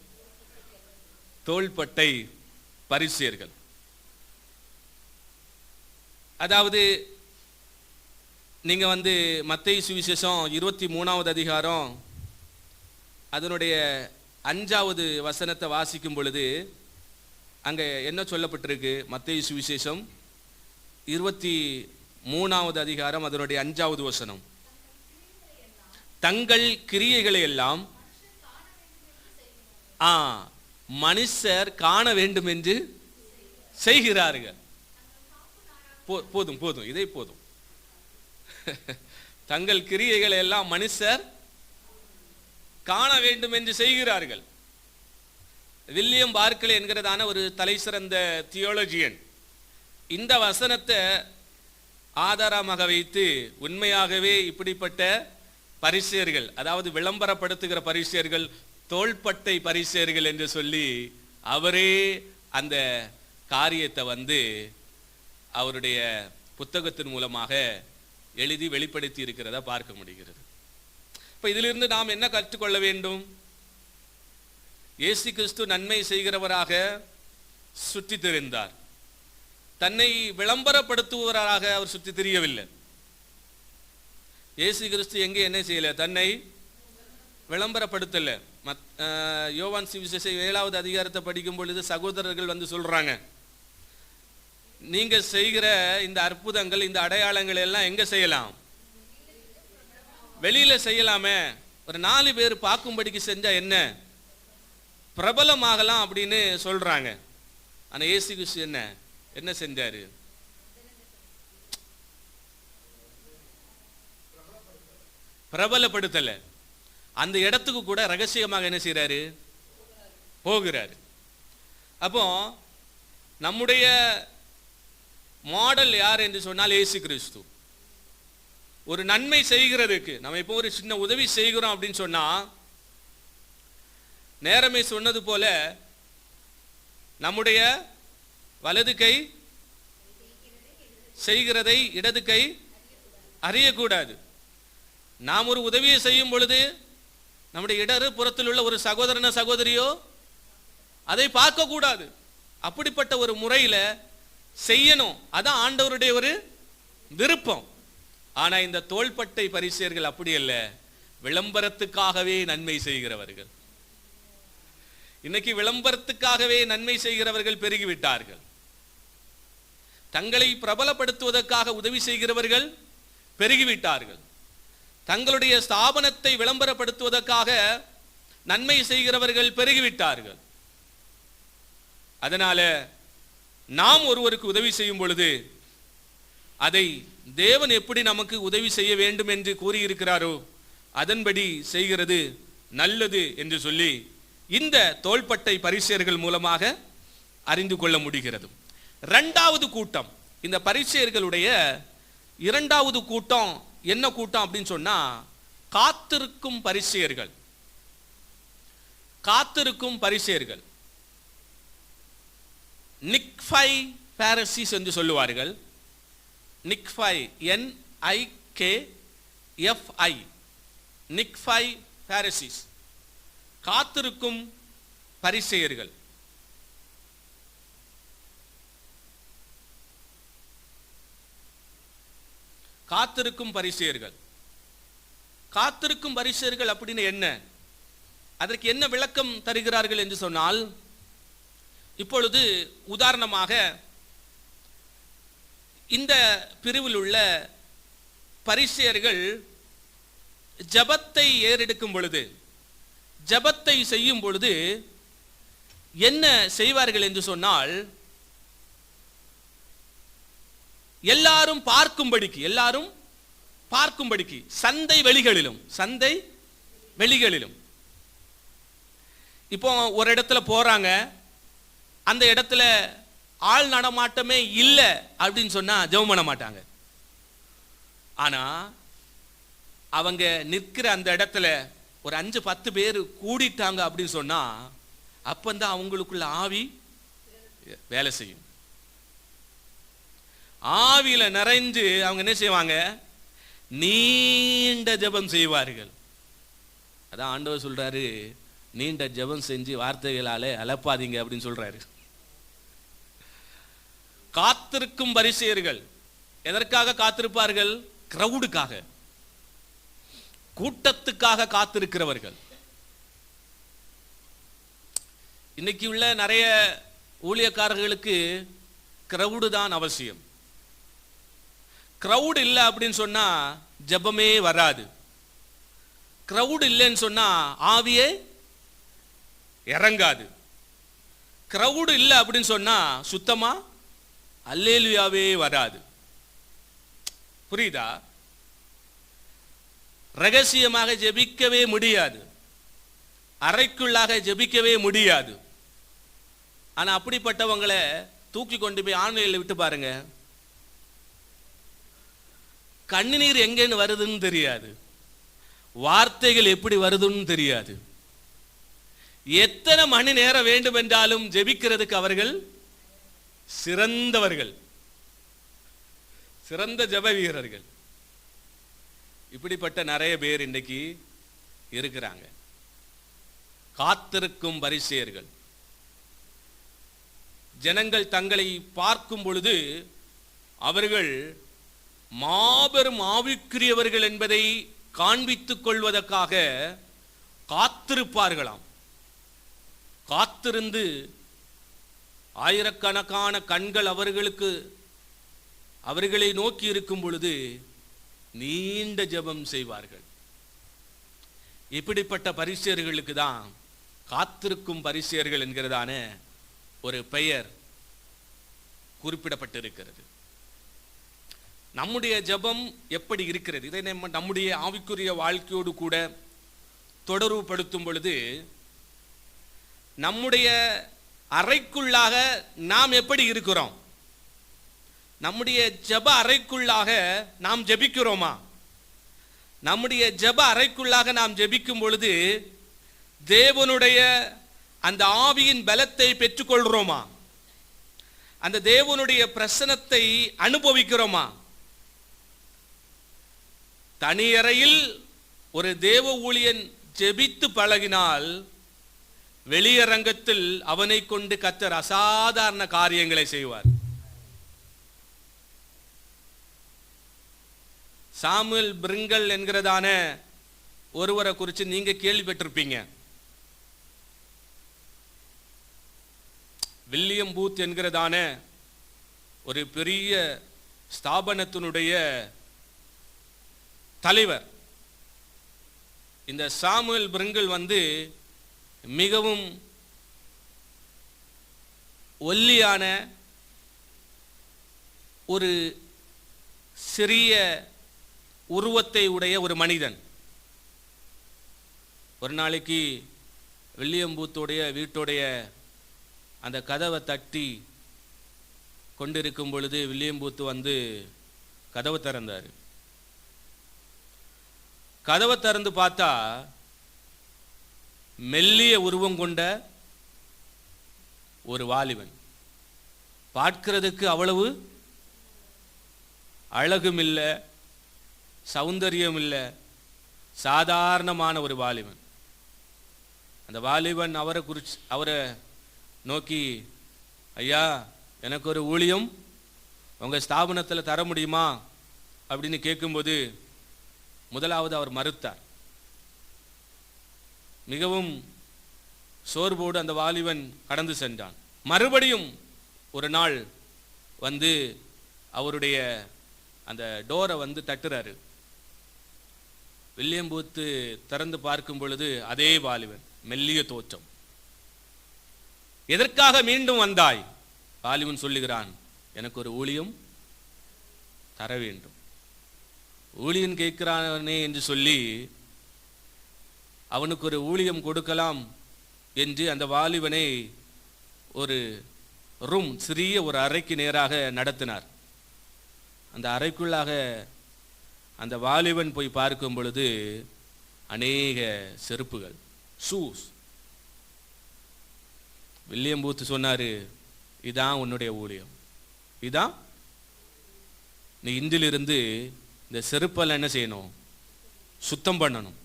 தோள்பட்டை பரிசேயர்கள். அதாவது நீங்க மத்தேயு சுவிசேஷம் 23வது அதிகாரம் அதனுடைய 5வது வசனத்தை வாசிக்கும் பொழுது அங்க என்ன சொல்லப்பட்டிருக்கு? மத்தேயு சுவிசேஷம் 23வது அதிகாரம் அதனுடைய 5வது வசனம், தங்கள் கிரியைகளை எல்லாம் மனுஷர் காண வேண்டும் என்று செய்கிறார்கள். போதும், இதை போதும். தங்கள் கிரியைகளை எல்லாம் மனுஷர் காண வேண்டும் என்று செய்கிறார்கள். வில்லியம் பார்க்லே என்கிறதான ஒரு தலை சிறந்த தியோலஜியன் இந்த வசனத்தை ஆதாரமாக வைத்து உண்மையாகவே இப்படிப்பட்ட பரிசேயர்கள், அதாவது விளம்பரப்படுத்துகிற பரிசேயர்கள், தோள்பட்டை பரிசேயர்கள் என்று சொல்லி அவரே அந்த காரியத்தை அவருடைய புத்தகத்தின் மூலமாக எழுதி வெளிப்படுத்தி இருக்கிறதா பார்க்க முடிகிறது. இப்ப இதிலிருந்து நாம் என்ன கற்றுக்கொள்ள வேண்டும்? இயேசு கிறிஸ்து நன்மை செய்கிறவராக சுற்றி திரிந்தார். தன்னை விளம்பரப்படுத்துவராக அவர் சுற்றி திரியவில்லை. இயேசு கிறிஸ்து எங்கே என்ன செய்யல? தன்னை விளம்பரப்படுத்தல. யோவான் சுவிசேஷம் 7வது அதிகாரத்தை படிக்கும் பொழுது சகோதரர்கள் வந்து சொல்றாங்க, நீங்க செய்கிற இந்த அற்புதங்கள், இந்த அடையாளங்கள் எல்லாம் எங்க செய்யலாம்? வெளியில செய்யலாமே. ஒரு 4 பேர் பார்க்கும்படிக்கு செஞ்சா என்ன, பிரபலமாகலாம் அப்படின்னு சொல்றாங்க. ஆனா இயேசு கிறிஸ்து என்ன செஞ்சாரு? பிரபலப்படுத்தல. அந்த இடத்துக்கு கூட ரகசியமாக என்ன செய்யறாரு? போகிறாரு. அப்போ நம்முடைய மாடல் யார் என்று சொன்னால் இயேசு கிறிஸ்து. ஒரு நன்மை செய்கிறதுக்கு நம்ம இப்போ ஒரு சின்ன உதவி செய்கிறோம் அப்படின்னு சொன்னா, நேரமே சொன்னது போல நம்முடைய வலது கை செய்கிறதை இடது கை அறியக்கூடாது. நாம் ஒரு உதவியை செய்யும் பொழுது நம்முடைய இடது புறத்தில் உள்ள ஒரு சகோதரன சகோதரியோ அதை பார்க்க கூடாது. அப்படிப்பட்ட ஒரு முறையில செய்யணும். அதான் ஆண்டவருடைய ஒரு விருப்பம். ஆனா இந்த தோள்பட்டை பரிசேயர்கள் அப்படி அல்ல, விளம்பரத்துக்காகவே நன்மை செய்கிறவர்கள். இன்னைக்கு விளம்பரத்துக்காகவே நன்மை செய்கிறவர்கள் பெருகிவிட்டார்கள். தங்களை பிரபலப்படுத்துவதற்காக உதவி செய்கிறவர்கள் பெருகிவிட்டார்கள். தங்களுடைய ஸ்தாபனத்தை விளம்பரப்படுத்துவதற்காக நன்மை செய்கிறவர்கள் பெருகிவிட்டார்கள். அதனால நாம் ஒருவருக்கு உதவி செய்யும் பொழுது அதை தேவன் எப்படி நமக்கு உதவி செய்ய வேண்டும் என்று கூறியிருக்கிறாரோ அதன்படி செய்கிறது நல்லது என்று சொல்லி இந்த தோள்பட்டை பரிசேயர்கள் மூலமாக அறிந்து கொள்ள முடிகிறது. 2வது கூட்டம், இந்த பரிசேயர்களுடைய 2வது கூட்டம் என்ன கூட்டம் அப்படின்னு சொன்னா, காத்திருக்கும் பரிசேயர்கள். காத்திருக்கும் பரிசேயர்கள் நிக்ஃபை பாரசீஸ் என்று சொல்லுவார்கள். நிக்ஃபை, NIKFI, நிக்ஃபை பாரசீஸ், காத்திருக்கும் பரிசேயர்கள். காத்திருக்கும் பரிசேயர்கள். காத்திருக்கும் பரிசேயர்கள் அப்படின்னு என்ன, அதற்கு என்ன விளக்கம் தருகிறார்கள் என்று சொன்னால், இப்பொழுது உதாரணமாக இந்த பிரிவில் உள்ள பரிசேயர்கள் ஜபத்தை ஏறெடுக்கும் பொழுது, ஜபத்தை செய்யும் பொழுது என்ன செய்வார்கள் என்று சொன்னால், எல்லாரும் பார்க்கும்படிக்கு சந்தை வெளிகளிலும் இப்போ ஒரு இடத்துல போறாங்க, அந்த இடத்துல ஆள் நடமாட்டமே இல்லை அப்படின்னு சொன்னா ஜெபம் பண்ண மாட்டாங்க. ஆனா அவங்க நிற்கிற அந்த இடத்துல ஒரு 5-10 பேர் கூடிட்டாங்க அப்படின்னு சொன்னா அப்பந்தான் அவங்களுக்குள்ள ஆவி வேலை செய்யும். ஆவியில நிறைஞ்சு அவங்க என்ன செய்வாங்க, நீண்ட ஜெபம் செய்வார்கள். அதான் ஆண்டவர் சொல்றாரு, நீண்ட ஜெபம் செஞ்சு வார்த்தைகளாலே அலப்பாதீங்க அப்படின்னு சொல்றாரு. காத்திருக்கும் பரிசேயர்கள் எதற்காக காத்திருப்பார்கள்? கிரவுடுக்காக, கூட்டத்துக்காக காத்திருக்கிறவர்கள். இன்னைக்கு உள்ள நிறைய ஊழியக்காரர்களுக்கு கிரவுடு தான் அவசியம். கிரவுட் இல்லை அப்படின்னு சொன்னா ஜெபமே வராது. கிரவுட் இல்லைன்னு சொன்னா ஆவியே இறங்காது. கிரவுட் இல்லை அப்படின்னு சொன்னா சுத்தமா அல்லேலூயாவே வராது. புரியுதா? ரகசியமாக ஜெபிக்கவே முடியாது, அறைக்குள்ளாக ஜெபிக்கவே முடியாது. ஆனா அப்படிப்பட்டவங்களை தூக்கி கொண்டு போய் ஆன்லைன்ல விட்டு பாருங்க, கண்ணீர் எங்கன்னு வருதுன்னு தெரியாது, வார்த்தைகள் எப்படி வருதுன்னு தெரியாது. எத்தனை மணி நேரம் வேண்டும் என்றாலும் ஜெபிக்கிறதுக்கு அவர்கள் சிறந்தவர்கள். சிறந்த ஜெப வீரர்கள். இப்படிப்பட்ட நிறைய பேர் இன்னைக்கு இருக்கிறாங்க. காத்திருக்கும் பரிசேயர்கள். ஜனங்கள் தங்களை பார்க்கும் பொழுது அவர்கள் மாபெரும் ஆவிக்குரியவர்கள் என்பதை காண்பித்துக் கொள்வதற்காக காத்திருப்பார்களாம். காத்திருந்து ஆயிரக்கணக்கான கண்கள் அவர்களை நோக்கி இருக்கும் பொழுது நீண்ட ஜெபம் செய்வார்கள். இப்படிப்பட்ட பரிசேயர்களுக்கு தான் காத்திருக்கும் பரிசேயர்கள் என்கிறதான ஒரு பெயர் குறிப்பிடப்பட்டிருக்கிறது. நம்முடைய ஜெபம் எப்படி இருக்கிறது? இதை நம்முடைய ஆவிக்குரிய வாழ்க்கையோடு கூட தொடர்புபடுத்தும் பொழுது நம்முடைய அறைக்குள்ளாக நாம் எப்படி இருக்கிறோம்? நம்முடைய ஜெப அறைக்குள்ளாக நாம் ஜெபிக்கிறோமா? நம்முடைய ஜெப அறைக்குள்ளாக நாம் ஜெபிக்கும் பொழுது தேவனுடைய அந்த ஆவியின் பலத்தை பெற்றுக்கொள்கிறோமா? அந்த தேவனுடைய பிரசன்னத்தை அனுபவிக்கிறோமா? தனியறையில் ஒரு தேவ ஊழியன் ஜெபித்து பழகினால் வெளியரங்கத்தில் அவனை கொண்டு கர்த்தர் அசாதாரண காரியங்களை செய்வார். சாமுவேல் பிரிங்கல் என்கிறதான ஒருவரை குறித்து நீங்க கேள்விப்பட்டிருப்பீங்க. வில்லியம் பூத் என்கிறதான ஒரு பெரிய ஸ்தாபனத்தினுடைய தலைவர். இந்த சாமுவேல் பிரிங்கல் மிகவும் ஒல்லியான ஒரு சிறிய உருவத்தை உடைய ஒரு மனிதன். ஒரு நாளைக்கு வில்லியம் பூத்துடைய வீட்டுடைய அந்த கதவை தட்டி கொண்டிருக்கும் பொழுது வில்லியம் பூத்து கதவை திறந்தார். கதவை திறந்து பார்த்தா மெல்லிய உருவம் கொண்ட ஒரு வாலிபன். பார்க்கிறதுக்கு அவ்வளவு அழகும் இல்லை, சௌந்தரியம் இல்லை, சாதாரணமான ஒரு வாலிபன். அந்த வாலிபன் அவரை நோக்கி, ஐயா, எனக்கு ஒரு ஊழியம் உங்கள் ஸ்தாபனத்தில் தர முடியுமா அப்படின்னு கேட்கும்போது முதலாவது அவர் மறுத்தார். மிகவும் சோர்வோடு அந்த வாலிபன் கடந்து சென்றான். மறுபடியும் ஒரு நாள் அவருடைய அந்த டோரை தட்டுறாரு. வில்லியம் பூத்து திறந்து பார்க்கும் பொழுது அதே வாலிபன், மெல்லிய தோற்றம். எதற்காக மீண்டும் வந்தாய்? வாலிபன் சொல்லுகிறான், எனக்கு ஒரு ஊழியம் தர வேண்டும். ஊழியன் கேட்கிறானே என்று சொல்லி அவனுக்கு ஒரு ஊழியம் கொடுக்கலாம் என்று அந்த வாலிபனை ஒரு ரூம், சிறிய ஒரு அறைக்கு நேராக நடத்தினார். அந்த அறைக்குள்ளாக அந்த வாலிபன் போய் பார்க்கும் பொழுது அநேக செருப்புகள், ஷூஸ். வில்லியம் பூத் சொன்னாரு, இதான் உன்னுடைய ஊழியம், இதான் நீ இன்றிலிருந்து இந்த செருப்பெல்லாம் என்ன செய்யணும்? சுத்தம் பண்ணணும்.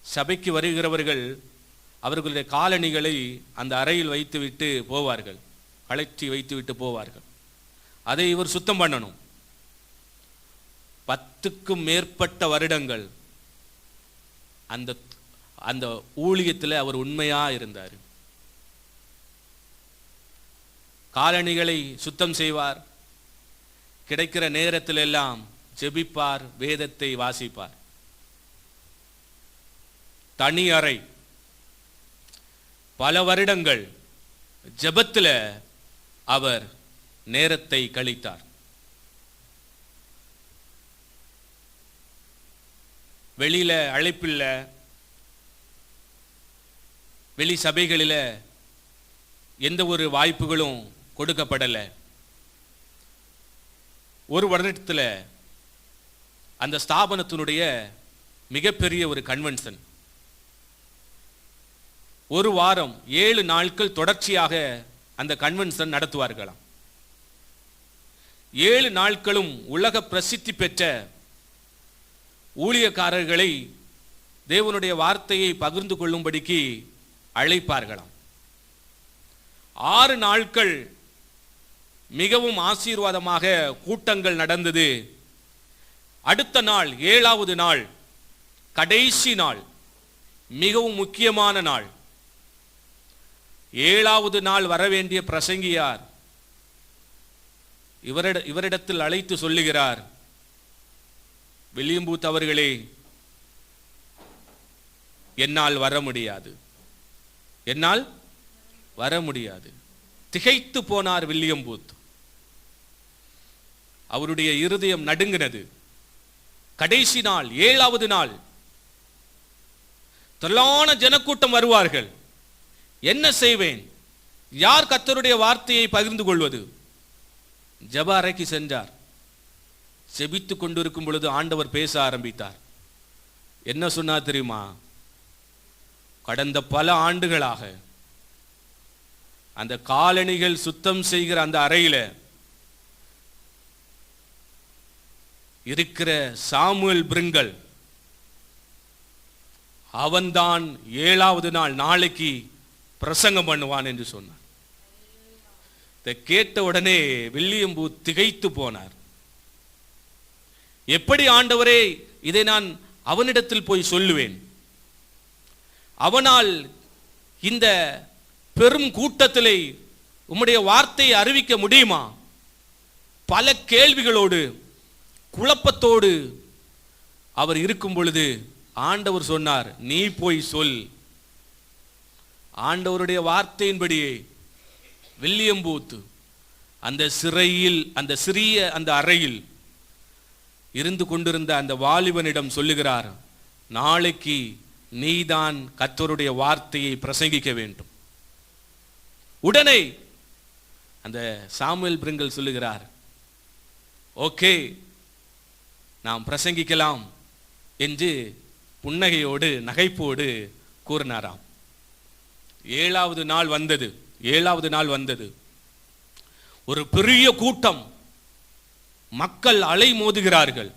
சபைக்கு வருகிறவர்கள் அவர்களுடைய காலணிகளை அந்த அறையில் வைத்துவிட்டு போவார்கள், கழற்றி வைத்துவிட்டு போவார்கள். அதை இவர் சுத்தம் பண்ணணும். 10க்கும் மேற்பட்ட வருடங்கள் அந்த அந்த ஊழியத்தில் அவர் உண்மையா இருந்தார். காலணிகளை சுத்தம் செய்வார், கிடைக்கிற நேரத்தில் எல்லாம் ஜெபிப்பார், வேதத்தை வாசிப்பார். தனி அறை, பல வருடங்கள் ஜெபத்தில் அவர் நேரத்தை கழித்தார். வெளியில அழைப்பில்ல, வெளி சபைகளில் எந்த ஒரு வாய்ப்புகளும் கொடுக்கப்படலை. ஒரு வருடத்தில் அந்த ஸ்தாபனத்தினுடைய மிகப்பெரிய ஒரு கன்வென்ஷன், ஒரு வாரம் 7 நாட்கள் தொடர்ச்சியாக அந்த கன்வென்ஷன் நடத்துவார்களாம். 7 நாட்களும் உலக பிரசித்தி பெற்ற ஊழியக்காரர்களை தேவனுடைய வார்த்தையை பகிர்ந்து கொள்ளும்படிக்கு அழைப்பார்களாம். 6 நாட்கள் மிகவும் ஆசீர்வாதமாக கூட்டங்கள் நடந்தது. அடுத்த நாள் 7வது நாள், கடைசி நாள், மிகவும் முக்கியமான நாள். 7வது நாள் வரவேண்டிய பிரசங்கியார் இவரிடத்தில் அழைத்து சொல்லுகிறார், வில்லியம் பூத் அவர்களே, என்னால் வர முடியாது, என்னால் வர முடியாது. திகைத்து போனார் வில்லியம் பூத். அவருடைய இருதயம் நடுங்கினது. கடைசி நாள், 7வது நாள், திரளான ஜனக்கூட்டம் வருவார்கள். என்ன செய்வேன்? யார் கர்த்தருடைய வார்த்தையை பகிர்ந்து கொள்வது? ஜெப அறைக்கு சென்றார். செபித்துக் கொண்டிருக்கும் பொழுது ஆண்டவர் பேச ஆரம்பித்தார். என்ன சொன்னார் தெரியுமா? கடந்த பல ஆண்டுகளாக அந்த காலணிகள் சுத்தம் செய்கிற அந்த அறையில இருக்கிற சாமுவேல் பிரிங்கல், அவன்தான் 7வது நாள் நாளைக்கு பிரசங்கம் பண்ணுவான் என்று சொன்னார். இதை கேட்ட உடனே வில்லியம் பூத் திகைத்து போனார். எப்படி ஆண்டவரே இதை நான் அவனிடத்தில் போய் சொல்லுவேன்? அவனால் இந்த பெரும் கூட்டத்திலே உம்முடைய வார்த்தையை அறிவிக்க முடியுமா? பல கேள்விகளோடு குழப்பத்தோடு அவர் இருக்கும் பொழுது ஆண்டவர் சொன்னார், நீ போய் சொல். ஆண்டவருடைய வார்த்தையின்படியே வில்லியம் பூத் அந்த சிறையில், அந்த சிறிய அந்த அறையில் இருந்து கொண்டிருந்த அந்த வாலிபனிடம் சொல்லுகிறார், நாளைக்கு நீதான் கர்த்தருடைய வார்த்தையை பிரசங்கிக்க வேண்டும். உடனே அந்த சாமுவேல் பிரிங்கல் சொல்லுகிறார், ஓகே, நாம் பிரசங்கிக்கலாம் என்று புன்னகையோடு நகைப்போடு கூறினாராம். 7வது நாள் வந்தது. 7வது நாள் வந்தது. ஒரு பெரிய கூட்டம், மக்கள் அலை மோதுகிறார்கள்.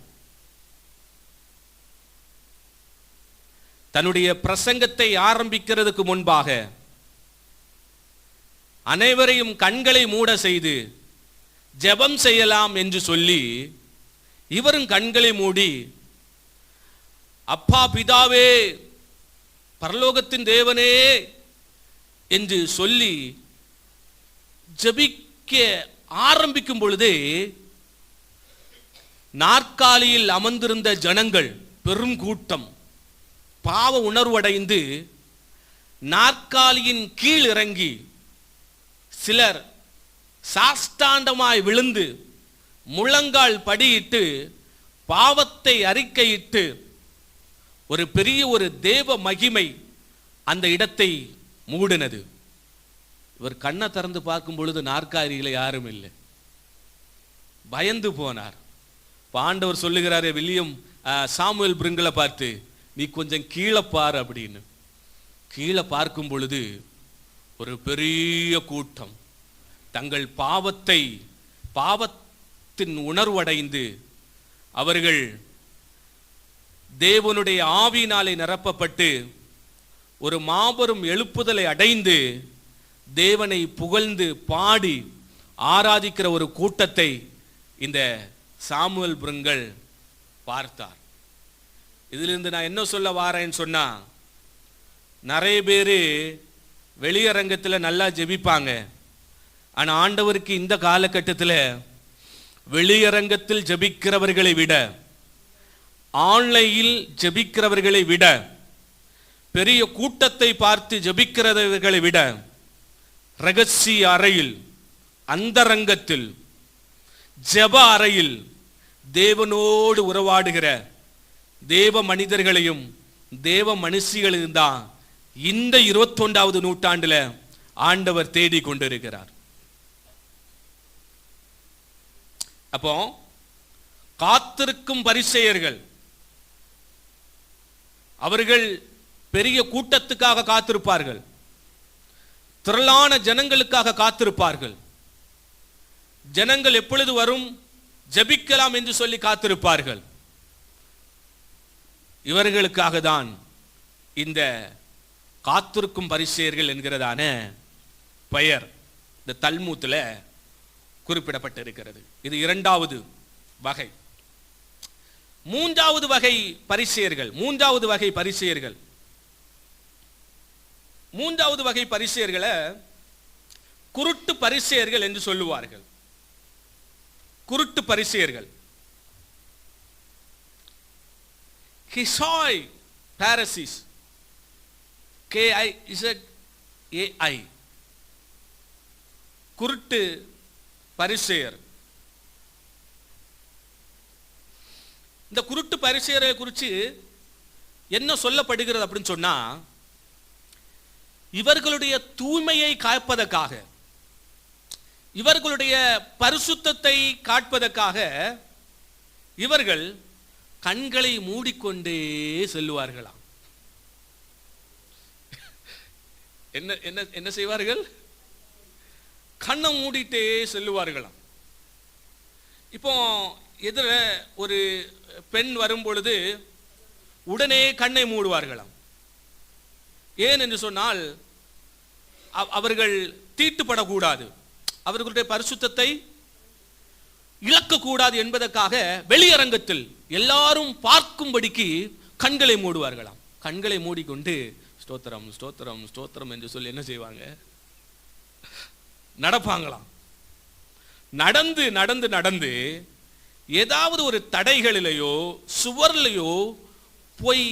தன்னுடைய பிரசங்கத்தை ஆரம்பிக்கிறதுக்கு முன்பாக அனைவரையும் கண்களை மூட செய்து ஜெபம் செய்யலாம் என்று சொல்லி இவரும் கண்களை மூடி, அப்பா பிதாவே, பரலோகத்தின் தேவனே என்று சொல்லி ஜெபிக்க ஆரம்பிக்கும் பொழுதே நாற்காலியில் அமர்ந்திருந்த ஜனங்கள், பெரும் கூட்டம், பாவ உணர்வடைந்து நாற்காலியின் கீழ் இறங்கி சிலர் சாஷ்டாண்டமாய் விழுந்து முழங்கால் படியிட்டு பாவத்தை அறிக்கையிட்டு ஒரு பெரிய ஒரு தேவ மகிமை அந்த இடத்தை மூடினது. இவர் கண்ணை திறந்து பார்க்கும் பொழுது நாற்காலியில யாரும் இல்லை. பயந்து போனார். ஆண்டவர் சொல்லுகிறாரே வில்லியம் சாமுவேல் பிரிங்கலை பார்த்து, நீ கொஞ்சம் கீழே பார் அப்படின்னு. கீழே பார்க்கும் பொழுது ஒரு பெரிய கூட்டம் தங்கள் பாவத்தின் உணர்வடைந்து அவர்கள் தேவனுடைய ஆவியினாலே நிரப்பப்பட்டு ஒரு மாபெரும் எழுப்புதலை அடைந்து தேவனை புகழ்ந்து பாடி ஆராதிக்கிற ஒரு கூட்டத்தை இந்த சாமுவேல் பிரிங்கல் பார்த்தார். இதிலிருந்து நான் என்ன சொல்ல வாரேன்னு சொன்னா, நிறைய பேர் வெளியரங்கத்தில் நல்லா ஜெபிப்பாங்க. ஆனால் ஆண்டவருக்கு இந்த காலகட்டத்தில் வெளியரங்கத்தில் ஜெபிக்கிறவர்களை விட, ஆன்லைனில் ஜெபிக்கிறவர்களை விட, பெரிய கூட்டத்தை பார்த்து ஜெபிக்கிறவர்களை விட, ரகசிய அறையில், அந்தரங்கத்தில், ஜெப அறையில் தேவனோடு உறவாடுகிற தேவ மனிதர்களையும் தேவ மனுஷிகளையும் தான் இந்த 21வது நூற்றாண்டுல ஆண்டவர் தேடி கொண்டிருக்கிறார். அப்போ காத்திருக்கும் பரிசேயர்கள், அவர்கள் பெரிய கூட்டத்துக்காக காத்திருப்பார்கள், திரளான ஜனங்களுக்காக காத்திருப்பார்கள். ஜனங்கள் எப்பொழுது வரும், ஜெபிக்கலாம் என்று சொல்லி காத்திருப்பார்கள். இவர்களுக்காக தான் இந்த காத்திருக்கும் பரிசேயர்கள் என்கிறதான பெயர் இந்த தல்மூத்துல குறிப்பிடப்பட்டிருக்கிறது. இது இரண்டாவது வகை. மூன்றாவது வகை பரிசேயர்கள், மூன்றாவது வகை பரிசேயர்களை குருட்டு பரிசேயர்கள் என்று சொல்லுவார்கள். குருட்டு பரிசேயர்கள், கிசாய் பாரசிஸ், KIZAI, குருட்டு பரிசேயர். இந்த குருட்டு பரிசேயரை குறித்து என்ன சொல்லப்படுகிறது அப்படின்னு சொன்னா, இவர்களுடைய தூய்மையை காப்பதற்காக, இவர்களுடைய பரிசுத்தத்தை காப்பதற்காக இவர்கள் கண்களை மூடிக்கொண்டே செல்லுவார்களாம். என்ன என்ன என்ன செய்வார்கள்? கண்ணை மூடிட்டே செல்லுவார்களாம். இப்போ எதிர ஒரு பெண் வரும் பொழுது உடனே கண்ணை மூடுவார்களாம். ஏன் என்று சொன்னால், அவர்கள் தீட்டுப்படக்கூடாது, அவர்களுடைய பரிசுத்தத்தை இழக்கக்கூடாது என்பதற்காக வெளியரங்கத்தில் எல்லாரும் பார்க்கும்படிக்கு கண்களை மூடுவார்களாம். கண்களை மூடிக்கொண்டு ஸ்தோத்திரம் ஸ்தோத்திரம் ஸ்தோத்திரம் என்று சொல்லி என்ன செய்வாங்க? நடப்பாங்களாம். நடந்து நடந்து நடந்து ஏதாவது ஒரு தடைகளிலேயோ சுவர்லையோ போய்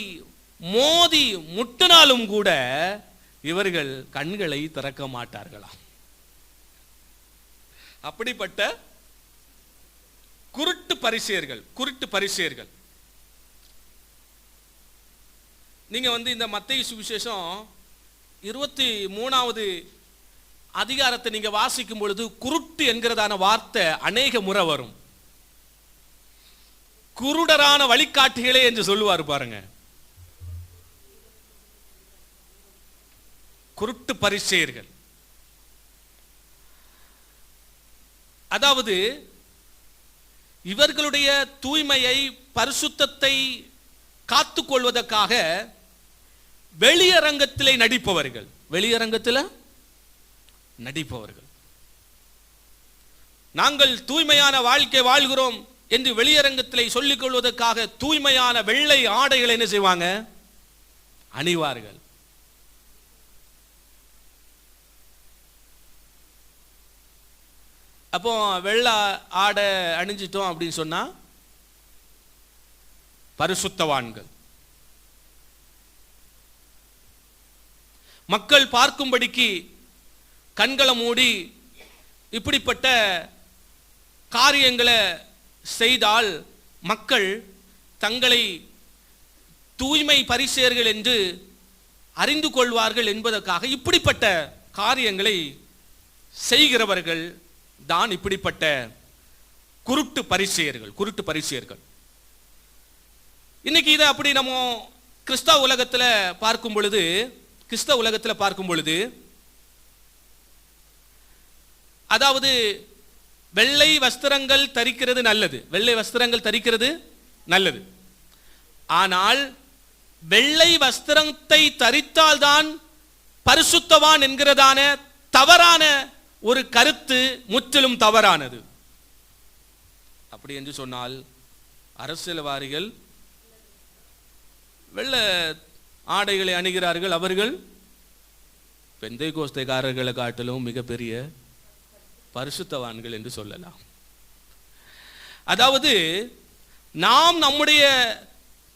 மோதி முட்டினாலும் கூட இவர்கள் கண்களை திறக்க மாட்டார்களாம். அப்படிப்பட்ட குருட்டு பரிசேயர்கள், குருட்டு பரிசேயர்கள். நீங்க இந்த மத்தேயு சுவிசேஷம் 23வது அதிகாரத்தை நீங்க வாசிக்கும் பொழுது குருட்டு என்கிறதான வார்த்தை அநேக முறை வரும். குருடரான வழிகாட்டிகளே என்று சொல்லுவார் பாருங்க. குருட்டு பரிசேயர்கள், அதாவது இவர்களுடைய தூய்மையை பரிசுத்தத்தை காத்துக்கொள்வதற்காக வெளியரங்கத்திலே நடிப்பவர்கள், வெளியரங்கத்தில் நடிப்பவர்கள். நாங்கள் தூய்மையான வாழ்க்கை வாழ்கிறோம் என்று வெளியரங்கத்திலே சொல்லிக் கொள்வதற்காக தூய்மையான வெள்ளை ஆடைகளை என்ன செய்வாங்க? அணிவார்கள். அப்போ வெள்ளை ஆடை அணிஞ்சிட்டோம் அப்படின்னு சொன்னா பரிசுத்தவான்கள். மக்கள் பார்க்கும்படிக்கு கண்களை மூடி இப்படிப்பட்ட காரியங்களை செய்தால் மக்கள் தங்களை தூய்மை பரிசேயர்கள் என்று அறிந்து கொள்வார்கள் என்பதற்காக இப்படிப்பட்ட காரியங்களை செய்கிறவர்கள் தான் இப்படிப்பட்ட குருட்டு பரிசேயர்கள், குருட்டு பரிசேயர்கள். இன்னைக்கு இதை அப்படி நம்ம கிறிஸ்தவ உலகத்தில் பார்க்கும் பொழுது அதாவது வெள்ளை வஸ்திரங்கள் தரிக்கிறது நல்லது, வெள்ளை வஸ்திரங்கள் தரிக்கிறது நல்லது. ஆனால் வெள்ளை வஸ்திரத்தை தரித்தால்தான் பரிசுத்தவான் என்கிறதான தவறான ஒரு கருத்து முற்றிலும் தவறானது. அப்படி என்று சொன்னால் அரசியல்வாதிகள் வெள்ள ஆடைகளை அணிகிறார்கள், அவர்கள் பெந்தைகோஸ்தைக்காரர்களை காட்டிலும் மிகப்பெரிய பரிசுத்தவான்கள் என்று சொல்லலாம். அதாவது நாம் நம்முடைய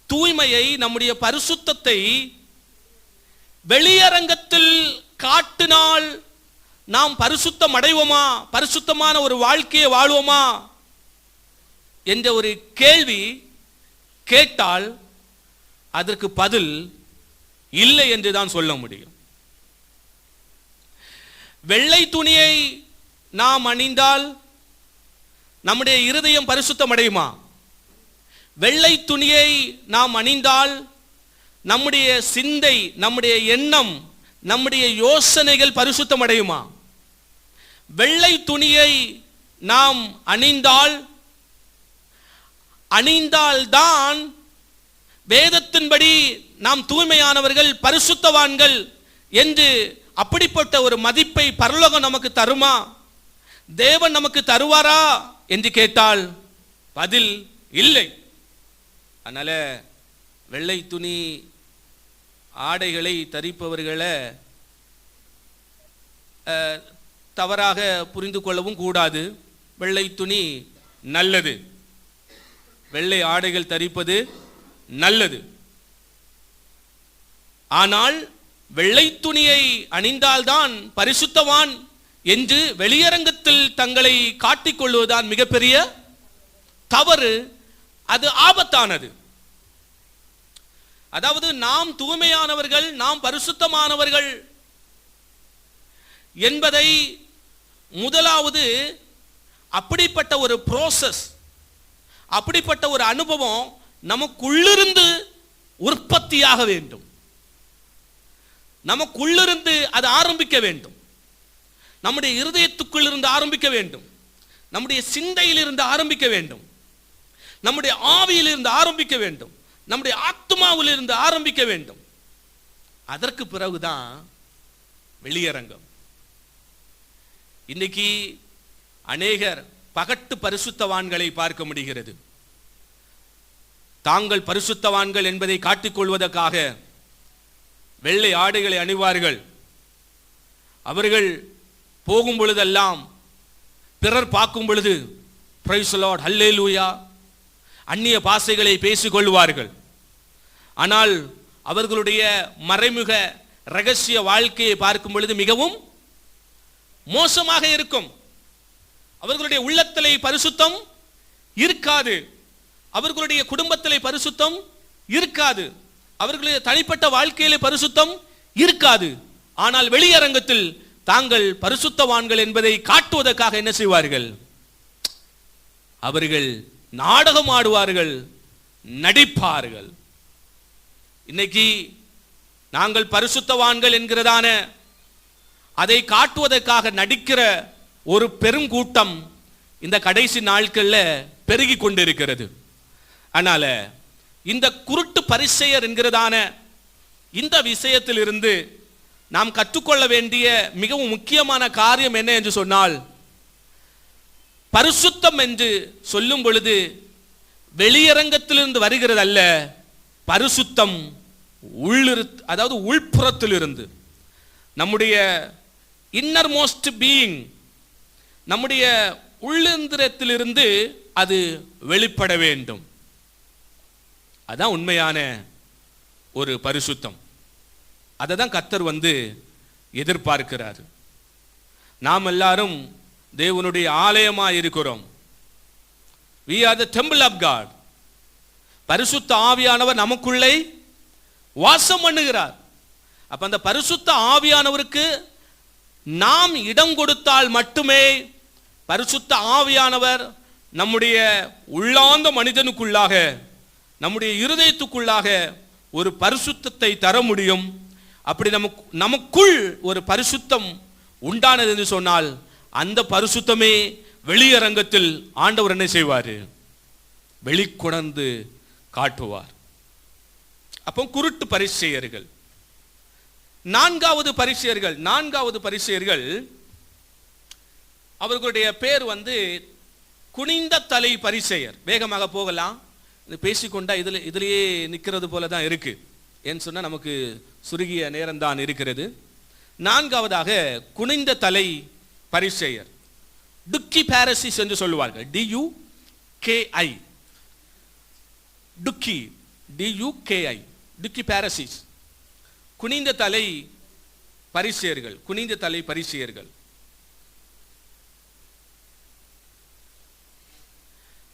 தூய்மையை, நம்முடைய பரிசுத்தத்தை வெளியரங்கத்தில் காட்டினால் நாம் பரிசுத்தம் அடைவோமா, பரிசுத்தமான ஒரு வாழ்க்கையை வாழ்வோமா என்ற ஒரு கேள்வி கேட்டால் அதற்கு பதில் இல்லை என்று தான் சொல்ல முடியும். வெள்ளை துணியை நாம் அணிந்தால் நம்முடைய இருதயம் பரிசுத்தம் அடையுமா? வெள்ளை துணியை நாம் அணிந்தால் நம்முடைய சிந்தை, நம்முடைய எண்ணம், நம்முடைய யோசனைகள் பரிசுத்தம் அடையுமா? வெள்ளை துணியை நாம் அணிந்தால் அணிந்தால்தான் வேதத்தின்படி நாம் தூய்மையானவர்கள், பரிசுத்தவான்கள் என்று அப்படிப்பட்ட ஒரு மதிப்பை பரலோகம் நமக்கு தருமா, தேவன் நமக்கு தருவாரா என்று கேட்டால் பதில் இல்லை. அதனால வெள்ளை துணி ஆடைகளை தரிப்பவர்களை தவறாக புரிந்து கொள்ளவும் கூடாது. வெள்ளை துணி நல்லது, வெள்ளை ஆடைகள் தரிப்பது நல்லது. ஆனால் வெள்ளை துணியை அணிந்தால்தான் பரிசுத்தவான் என்று வெளியரங்கத்தில் தங்களை காட்டிக்கொள்வதுதான் மிகப்பெரிய தவறு. அது ஆபத்தானது. அதாவது நாம் தூய்மையானவர்கள், நாம் பரிசுத்தமானவர்கள் என்பதை முதலாவது அப்படிப்பட்ட ஒரு ப்ரோசஸ், அப்படிப்பட்ட ஒரு அனுபவம் நமக்குள்ளிருந்து உற்பத்தியாக வேண்டும். நமக்குள்ளிருந்து அது ஆரம்பிக்க வேண்டும். நம்முடைய இருதயத்துக்குள் இருந்து ஆரம்பிக்க வேண்டும். நம்முடைய சிந்தையில் இருந்து ஆரம்பிக்க வேண்டும். நம்முடைய ஆவியில் இருந்து ஆரம்பிக்க வேண்டும். நம்முடைய ஆத்மாவில் இருந்து ஆரம்பிக்க வேண்டும். அதற்கு பிறகுதான் வெளியரங்கம். இன்னைக்கு அநேகர் பகட்டு பரிசுத்தவான்களை பார்க்க முடிகிறது. தாங்கள் பரிசுத்தவான்கள் என்பதை காட்டிக்கொள்வதற்காக வெள்ளை ஆடைகளை அணிவார்கள். அவர்கள் போகும் பொழுதெல்லாம் பிறர் பார்க்கும் பொழுது பிரைஸ் தி லார்ட், ஹல்லேலூயா, அந்நிய பாஷைகளை பேசிக் கொள்வார்கள். ஆனால் அவர்களுடைய மறைமுக ரகசிய வாழ்க்கையை பார்க்கும் பொழுது மிகவும் மோசமாக இருக்கும். அவர்களுடைய உள்ளத்திலே பரிசுத்தம் இருக்காது. அவர்களுடைய குடும்பத்திலே பரிசுத்தம் இருக்காது. அவர்களுடைய தனிப்பட்ட வாழ்க்கையிலே பரிசுத்தம் இருக்காது. ஆனால் வெளியரங்கத்தில் தாங்கள் பரிசுத்தவான்கள் என்பதை காட்டுவதற்காக என்ன செய்வார்கள்? அவர்கள் நாடகம் ஆடுவார்கள், நடிப்பார்கள். இன்னைக்கு நாங்கள் பரிசுத்தவான்கள் என்கிறதான அதை காட்டுவதற்காக நடிக்கிற ஒரு பெருங்கூட்டம் இந்த கடைசி நாட்கள்ல பெருகி கொண்டிருக்கிறது. அதனால இந்த குருட்டு பரிசேயர் என்கிறதான இந்த விஷயத்தில் இருந்து நாம் கற்றுக்கொள்ள வேண்டிய மிகவும் முக்கியமான காரியம் என்ன என்று சொன்னால், பரிசுத்தம் என்று சொல்லும் பொழுது வெளியரங்கத்திலிருந்து வருகிறது அல்ல, பரிசுத்தம் அதாவது உள்புறத்திலிருந்து, நம்முடைய இன்னர் மோஸ்ட் பீயிங், நம்முடைய உள்ளந்திரத்திலிருந்து அது வெளிப்பட வேண்டும். அதான் உண்மையான ஒரு பரிசுத்தம். அதை தான் கர்த்தர் எதிர்பார்க்கிறார். நாம் எல்லாரும் தேவனுடைய ஆலயமாக இருக்கிறோம். We are the temple of God. பரிசுத்த ஆவியானவர் நமக்குள்ளே வாசம் பண்ணுகிறார். அப்ப அந்த பரிசுத்த ஆவியானவருக்கு நாம் இடம் கொடுத்தால் மட்டுமே பரிசுத்த ஆவியானவர் நம்முடைய உள்ளார்ந்த மனிதனுக்குள்ளாக, நம்முடைய இருதயத்துக்குள்ளாக ஒரு பரிசுத்தத்தை தர முடியும். அப்படி நமக்குள் ஒரு பரிசுத்தம் உண்டானது என்று சொன்னால் அந்த பரிசுத்தமே வெளியரங்கத்தில் ஆண்டவர் என்ன செய்வார்? வெளிக்கொணர்ந்து காட்டுவார். அப்போ குருட்டு பரிசேயர்கள். நான்காவது பரிசேயர்கள் அவர்களுடைய பேர் குனிந்த தலை பரிசேயர். வேகமாக போகலாம், பேசிக்கொண்டா இதுலயே நிற்கிறது போல தான் இருக்கு. ஏன்னு சொன்னா நமக்கு சுருகிய நேரம் தான் இருக்கிறது. நான்காவதாக குனிந்த தலை பரிசேயர், டுக்கி பாரசிஸ் என்று சொல்லுவார்கள். DUKI, டுக்கி பாரசிஸ், குனிந்த தலை பரிசேயர்கள்.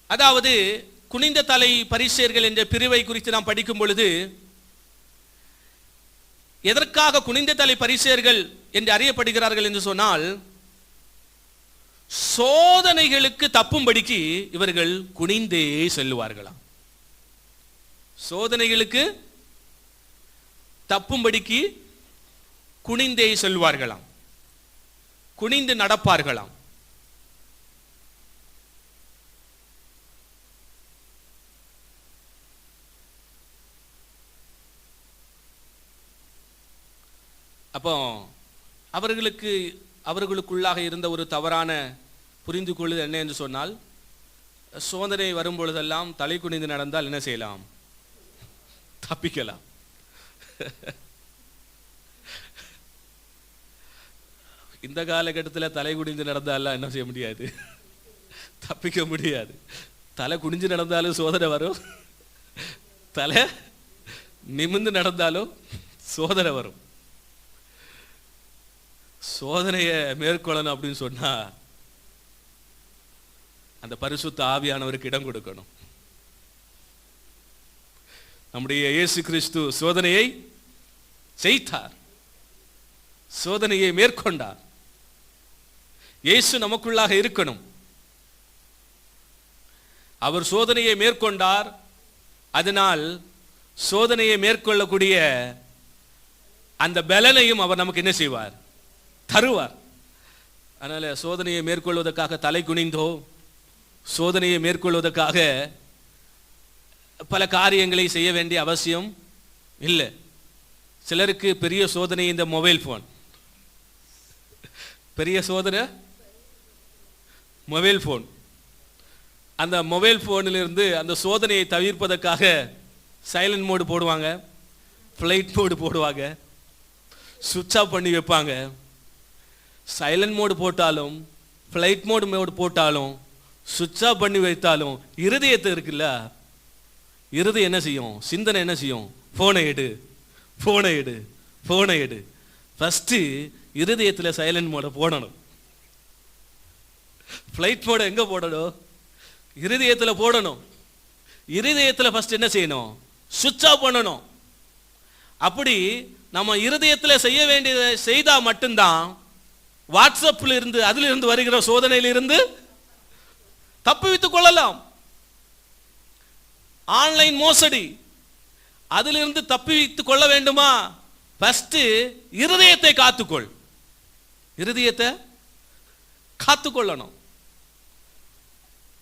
அதாவது குனிந்த தலை பரிசேயர்கள் என்ற பிரிவை குறித்து நாம் படிக்கும் பொழுது, எதற்காக குனிந்த தலை பரிசேயர்கள் என்று அறியப்படுகிறார்கள் என்று சொன்னால், சோதனைகளுக்கு தப்பும்படிக்கு இவர்கள் குனிந்தே செல்லுவார்களாம். சோதனைகளுக்கு தப்பும்படிக்கு குனிந்தே செல்வார்களாம், குனிந்து நடப்பார்களாம். அப்போ அவர்களுக்குள்ளாக இருந்த ஒரு தவறான புரிந்து கொள்ளுதல் என்ன என்று சொன்னால், சோதனை வரும் பொழுதெல்லாம் தலை குனிந்து நடந்தால் என்ன செய்யலாம்? தப்பிக்கலாம். இந்த காலகட்டத்தில் தலை குனிந்து நடந்தாலும் என்ன செய்ய முடியாது? தப்பிக்க முடியாது. தலை குனிஞ்சு நடந்தாலும் சோதனை வரும், தலை நிமிர்ந்து நடந்தாலும் சோதனை வரும். சோதனையை மேற்கொள்ளணும் அப்படின்னு சொன்னா அந்த பரிசுத்த ஆவியானவருக்கு இடம் கொடுக்கணும். நம்முடைய இயேசு கிறிஸ்து சோதனையை செய்தார், சோதனையை மேற்கொண்டார். இயேசு நமக்குள்ளாக இருக்கணும். அவர் சோதனையை மேற்கொண்டார். அதனால் சோதனையை மேற்கொள்ளக்கூடிய அந்த பலனையும் அவர் நமக்கு என்ன செய்வார்? தருவார். அதனால சோதனையை மேற்கொள்வதற்காக தலை குனிந்தோ, சோதனையை மேற்கொள்வதற்காக பல காரியங்களை செய்ய வேண்டிய அவசியம் இல்லை. சிலருக்கு பெரிய சோதனை இந்த மொபைல் போன். பெரிய சோதனை மொபைல் போன். அந்த மொபைல் போனிலிருந்து அந்த சோதனையை தவிர்ப்பதற்காக சைலண்ட் மோடு போடுவாங்க, ஃப்ளைட் மோடு போடுவாங்க, சுவிட்ச் ஆஃப் பண்ணி வைப்பாங்க. சைலண்ட் மோடு போட்டாலும் ஃப்ளைட் மோடு போட்டாலும் சுவிட்ச் ஆஃப் பண்ணி வைத்தாலும் இருதயத்தை இருக்குல்ல, இருதயம் என்ன செய்யும்? சிந்தனை என்ன செய்யும்? ஃபோனை எடு, ஃபோனை எடு, ஃபோனை எடு. ஃபஸ்ட்டு இருதயத்தில் சைலண்ட் மோடை போடணும். ஃப்ளைட் மோடை எங்கே போடணும்? இருதயத்தில் போடணும். இருதயத்தில் ஃபஸ்ட் என்ன செய்யணும்? சுவிட்ச் ஆஃப் பண்ணணும். அப்படி நம்ம இருதயத்தில் செய்ய வேண்டியதை செய்தால் மட்டும்தான் வாட்ஸ்அப்பில் இருந்து அதிலிருந்து வருகிற சோதனையிலிருந்து தப்புவித்துக் கொள்ளலாம். ஆன்லைன் மோசடி, அதிலிருந்து தப்பித்துக் கொள்ள வேண்டுமா? ஃபர்ஸ்ட் இருதயத்தை காத்துக்கொள். இருதயத்தை காத்துக்கொள்ளணும்.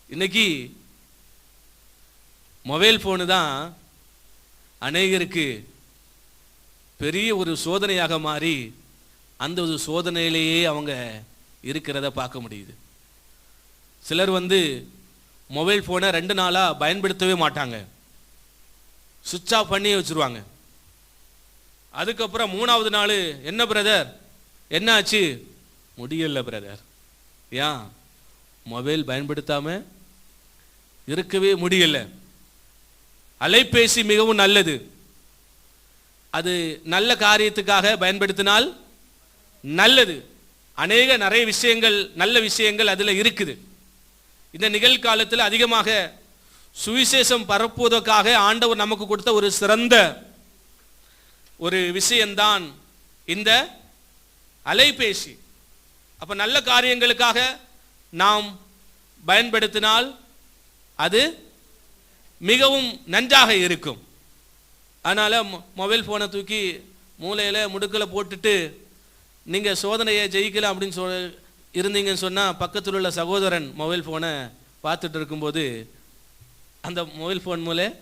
இன்னைக்கு மொபைல் போனு தான் அநேகருக்கு பெரிய ஒரு சோதனையாக மாறி அந்த ஒரு சோதனையிலேயே அவங்க இருக்கிறத பார்க்க முடியுது. சிலர் மொபைல் ஃபோனை 2 நாளாக பயன்படுத்தவே மாட்டாங்க, சுவிட்ச் ஆஃப் பண்ணி வச்சுருவாங்க. அதுக்கப்புறம் 3வது நாள், என்ன பிரதர் என்ன ஆச்சு? முடியல பிரதர். ஏன்? மொபைல் பயன்படுத்தாம இருக்கவே முடியல. அலைபேசி மிகவும் நல்லது, அது நல்ல காரியத்துக்காக பயன்படுத்தினால் நல்லது. நிறைய விஷயங்கள், நல்ல விஷயங்கள் அதில் இருக்குது. இந்த நிகழ்காலத்தில் அதிகமாக சுவிசேஷம் பரப்புவதற்காக ஆண்டவர் நமக்கு கொடுத்த ஒரு சிறந்த ஒரு விஷயம்தான் இந்த அலைபேசி. அப்ப நல்ல காரியங்களுக்காக நாம் பயன்படுத்தினால் அது மிகவும் நன்றாக இருக்கும். அதனால மொபைல் போனை தூக்கி மூலையில் முடுக்கில் போட்டுட்டு நீங்கள் சோதனையை ஜெயிக்கலாம் அப்படின்னு இருந்தீங்கன்னு சொன்னால், பக்கத்தில் உள்ள சகோதரன் மொபைல் ஃபோனை பார்த்துட்டு இருக்கும்போது அந்த மொபைல் ஃபோன் மூலம்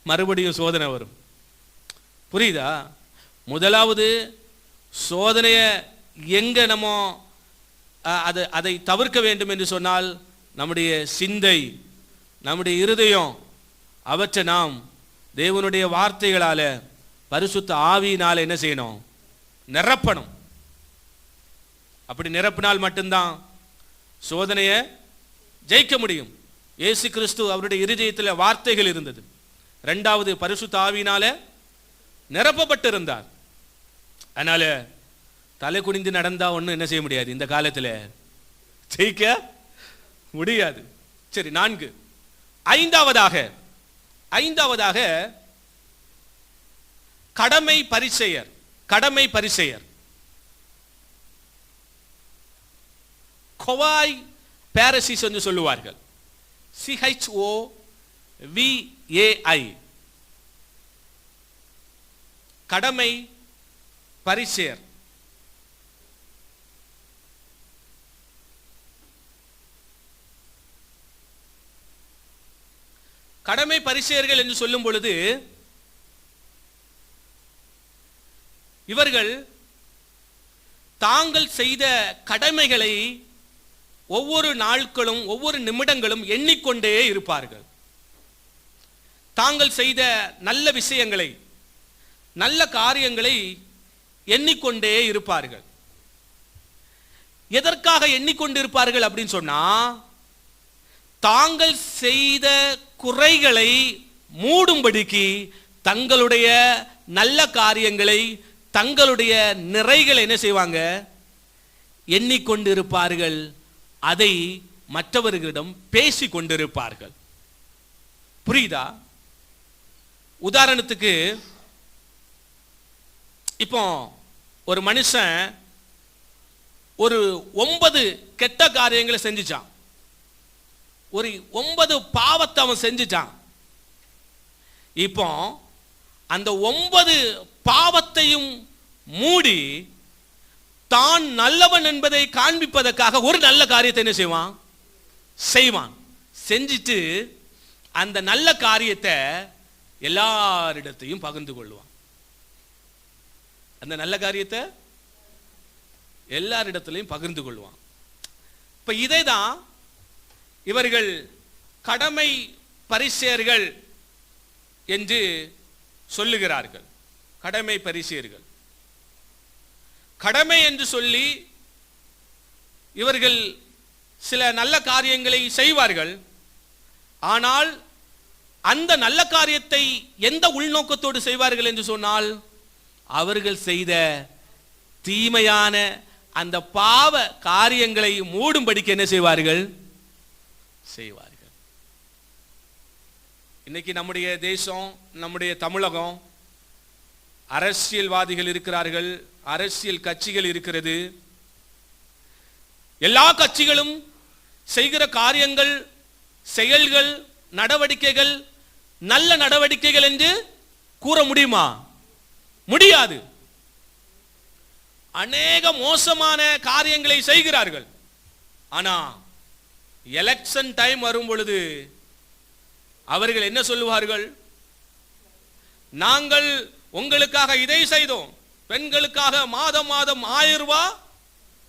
மறுபடியும் சோதனை வரும். புரியுதா? முதலாவது சோதனையை எங்கே நம்ம அதை தவிர்க்க வேண்டும் என்று சொன்னால், நம்முடைய சிந்தை, நம்முடைய இருதயம், அவற்றை நாம் தேவனுடைய வார்த்தைகளால், பரிசுத்த ஆவியினால் என்ன செய்யணும்? நிரப்பணும். அப்படி நிரப்பினால் மட்டும்தான் சோதனையை ஜெயிக்க முடியும். இயேசு கிறிஸ்து அவருடைய இருதயத்தில் வார்த்தைகள் இருந்தது. 2வது பரிசுத்த ஆவியினால நிரப்பப்பட்டிருந்தார். அதனால தலை குனிந்து நடந்தா ஒன்றும் என்ன செய்ய முடியாது, இந்த காலத்தில் ஜெயிக்க முடியாது. சரி, 4. ஐந்தாவதாக கடமை பரிசெயர். கடமை பரிசெயர், கொவாய் பாரசிஸ் என்று சொல்லுவார்கள். CHOVAI, கடமை பரிசேர். கடமை பரிசேயர்கள் என்று சொல்லும் பொழுது இவர்கள் தாங்கள் செய்த கடமைகளை ஒவ்வொரு நாட்களும் ஒவ்வொரு நிமிடங்களும் எண்ணிக்கொண்டே இருப்பார்கள். தாங்கள் செய்த நல்ல விஷயங்களை, நல்ல காரியங்களை எண்ணிக்கொண்டே இருப்பார்கள். எதற்காக எண்ணிக்கொண்டிருப்பார்கள் அப்படின்னு சொன்னா, தாங்கள் செய்த குறைகளை மூடும்படிக்கு தங்களுடைய நல்ல காரியங்களை, தங்களுடைய நிறைகளை என்ன செய்வாங்க? எண்ணிக்கொண்டிருப்பார்கள். அதை மற்றவர்களிடம் பேசிக் கொண்டிருப்பார்கள். புரியுதா? உதாரணத்துக்கு, இப்போ ஒரு மனுஷன் ஒரு 9 கெட்ட காரியங்களை செஞ்சுச்சான். ஒரு 9 பாவத்தை அவன் செஞ்சுட்டான். இப்போ அந்த 9 பாவத்தையும் மூடி தான் நல்லவன் என்பதை காண்பிப்பதற்காக ஒரு நல்ல காரியத்தை என்ன செய்வான். செஞ்சிட்டு அந்த நல்ல காரியத்தை எல்லாரிடத்தையும் பகிர்ந்து கொள்வான். அந்த நல்ல காரியத்தை எல்லாரிடத்திலையும் பகிர்ந்து கொள்வான். இப்ப இதைதான் இவர்கள் கடமை பரிசேயர்கள் என்று சொல்லுகிறார்கள். கடமை பரிசேயர்கள், கடமை என்று சொல்லி இவர்கள் சில நல்ல காரியங்களை செய்வார்கள். ஆனால் அந்த நல்ல காரியத்தை எந்த உள்நோக்கத்தோடு செய்வார்கள் என்று சொன்னால், அவர்கள் செய்த தீமையான அந்த பாவ காரியங்களை மூடும்படிக்கு என்ன செய்வார்கள்? இன்னைக்கு நம்முடைய தேசம், நம்முடைய தமிழகம், அரசியல்வாதிகள் இருக்கிறார்கள், அரசியல் கட்சிகள் இருக்கிறது. எல்லா கட்சிகளும் செய்கிற காரியங்கள், செயல்கள், நடவடிக்கைகள் நல்ல நடவடிக்கைகள் என்று கூற முடியுமா? முடியாது. அநேக மோசமான காரியங்களை செய்கிறார்கள். ஆனா எலெக்ஷன் டைம் வரும் பொழுது அவர்கள் என்ன சொல்லுவார்கள்? நாங்கள் உங்களுக்காக இதை செய்தோம், பெண்களுக்காக மாதம் மாதம் 1000 ரூபாய்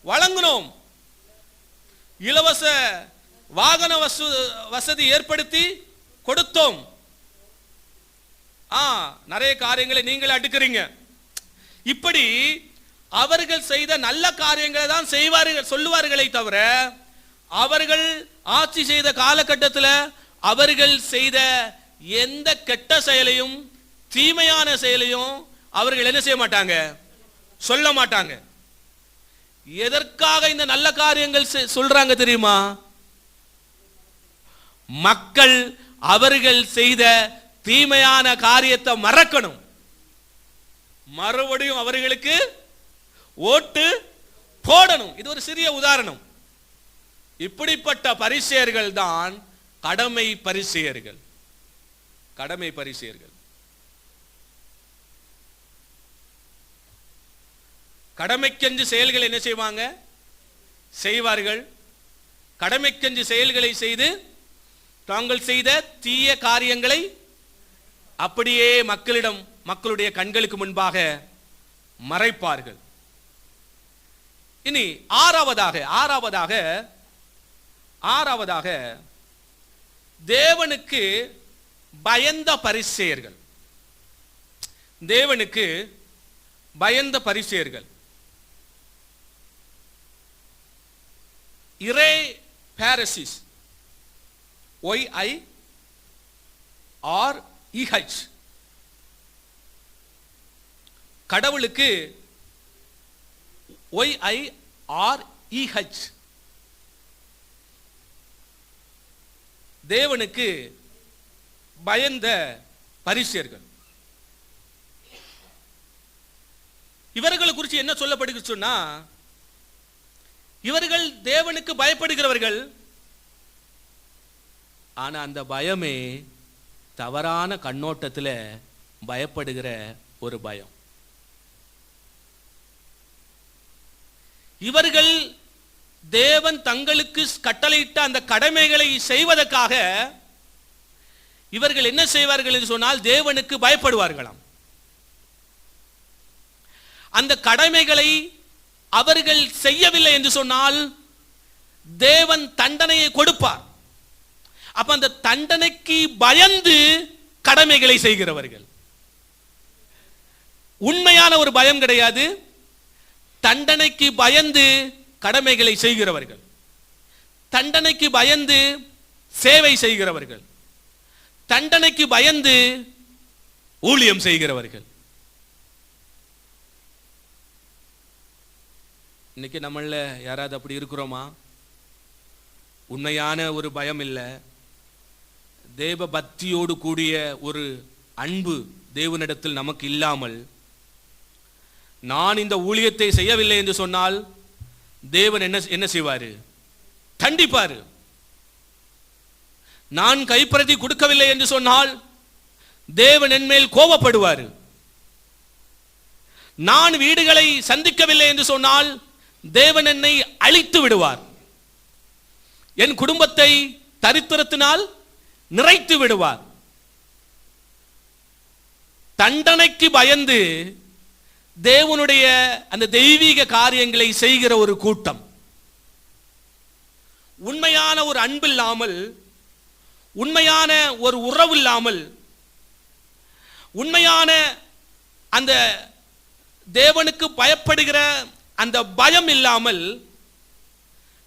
வழங்கினோம், இலவச வாகன வசதி ஏற்படுத்தி கொடுத்தோம், நிறைய காரியங்களை நீங்கள் அடுக்கிறீங்க. இப்படி அவர்கள் செய்த நல்ல காரியங்களை தான் செய்வார்கள், சொல்லுவார்களே தவிர, அவர்கள் ஆட்சி செய்த காலகட்டத்தில் அவர்கள் செய்த எந்த கெட்ட செயலையும், தீமையான செயலையும் அவர்கள் என்ன செய்ய மாட்டாங்க? சொல்ல மாட்டாங்க. எதற்காக இந்த நல்ல காரியங்கள் சொல்றாங்க தெரியுமா? மக்கள் அவர்கள் செய்த தீமையான காரியத்தை மறக்கணும், மறுபடியும் அவர்களுக்கு ஓட்டு போடணும். இது ஒரு சிறிய உதாரணம். இப்படிப்பட்ட பரிசேயர்கள் தான் கடமை பரிசேயர்கள். கடமை பரிசேயர்கள் கடமைக்கென்று செயல்களை என்ன செய்வார்கள்? கடமைக்கென்று செயல்களை செய்து தாங்கள் செய்த தீய காரியங்களை அப்படியே மக்களுடைய கண்களுக்கு முன்பாக மறைப்பார்கள். இனி ஆறாவதாக தேவனுக்கு பயந்த பரிசேயர்கள். தேவனுக்கு பயந்த பரிசேயர்கள், இரே பாரசிஸ், OIREH, கடவுளுக்கு OIREH, தேவனுக்கு பயந்த பரிசேயர்கள். இவர்களை குறித்து என்ன சொல்லப்படுகிறது சொன்னா, இவர்கள் தேவனுக்கு பயப்படுகிறவர்கள். ஆனா அந்த பயமே தவறான கண்ணோட்டத்தில் பயப்படுகிற ஒரு பயம். இவர்கள் தேவன் தங்களுக்கு கட்டளையிட்ட அந்த கடமைகளை செய்வதற்காக இவர்கள் என்ன செய்வார்கள் என்று சொன்னால், தேவனுக்கு பயப்படுவார்களாம். அந்த கடமைகளை அவர்கள் செய்யவில்லை என்று சொன்னால் தேவன் தண்டனையை கொடுப்பார். அப்ப அந்த தண்டனைக்கு பயந்து கடமைகளை செய்கிறவர்கள், உண்மையான ஒரு பயம் கிடையாது, தண்டனைக்கு பயந்து கடமைகளை செய்கிறவர்கள், தண்டனைக்கு பயந்து சேவை செய்கிறவர்கள், தண்டனைக்கு பயந்து ஊழியம் செய்கிறவர்கள். இன்னைக்கு நம்மள யாராவது அப்படி இருக்கிறோமா? உண்மையான ஒரு பயம் இல்லை, தேவ பக்தியோடு கூடிய ஒரு அன்பு தேவனிடத்தில் நமக்கு இல்லாமல், நான் இந்த ஊழியத்தை செய்யவில்லை என்று சொன்னால் தேவன் என்ன செய்வாரு? தண்டிப்பாரு. நான் கைப்பிரதி கொடுக்கவில்லை என்று சொன்னால் தேவன் என் மேல் கோபப்படுவார். நான் வீடுகளை சந்திக்கவில்லை என்று சொன்னால் தேவன் என்னை அழித்து விடுவார். என் குடும்பத்தை தரித்திரத்தினால் நிறைத்து விடுவார். தண்டனைக்கு பயந்து தேவனுடைய அந்த தெய்வீக காரியங்களை செய்கிற ஒரு கூட்டம், உண்மையான ஒரு அன்பு இல்லாமல், உண்மையான ஒரு உறவு இல்லாமல், உண்மையான அந்த தேவனுக்கு பயப்படுகிற அந்த பயம் இல்லாமல்,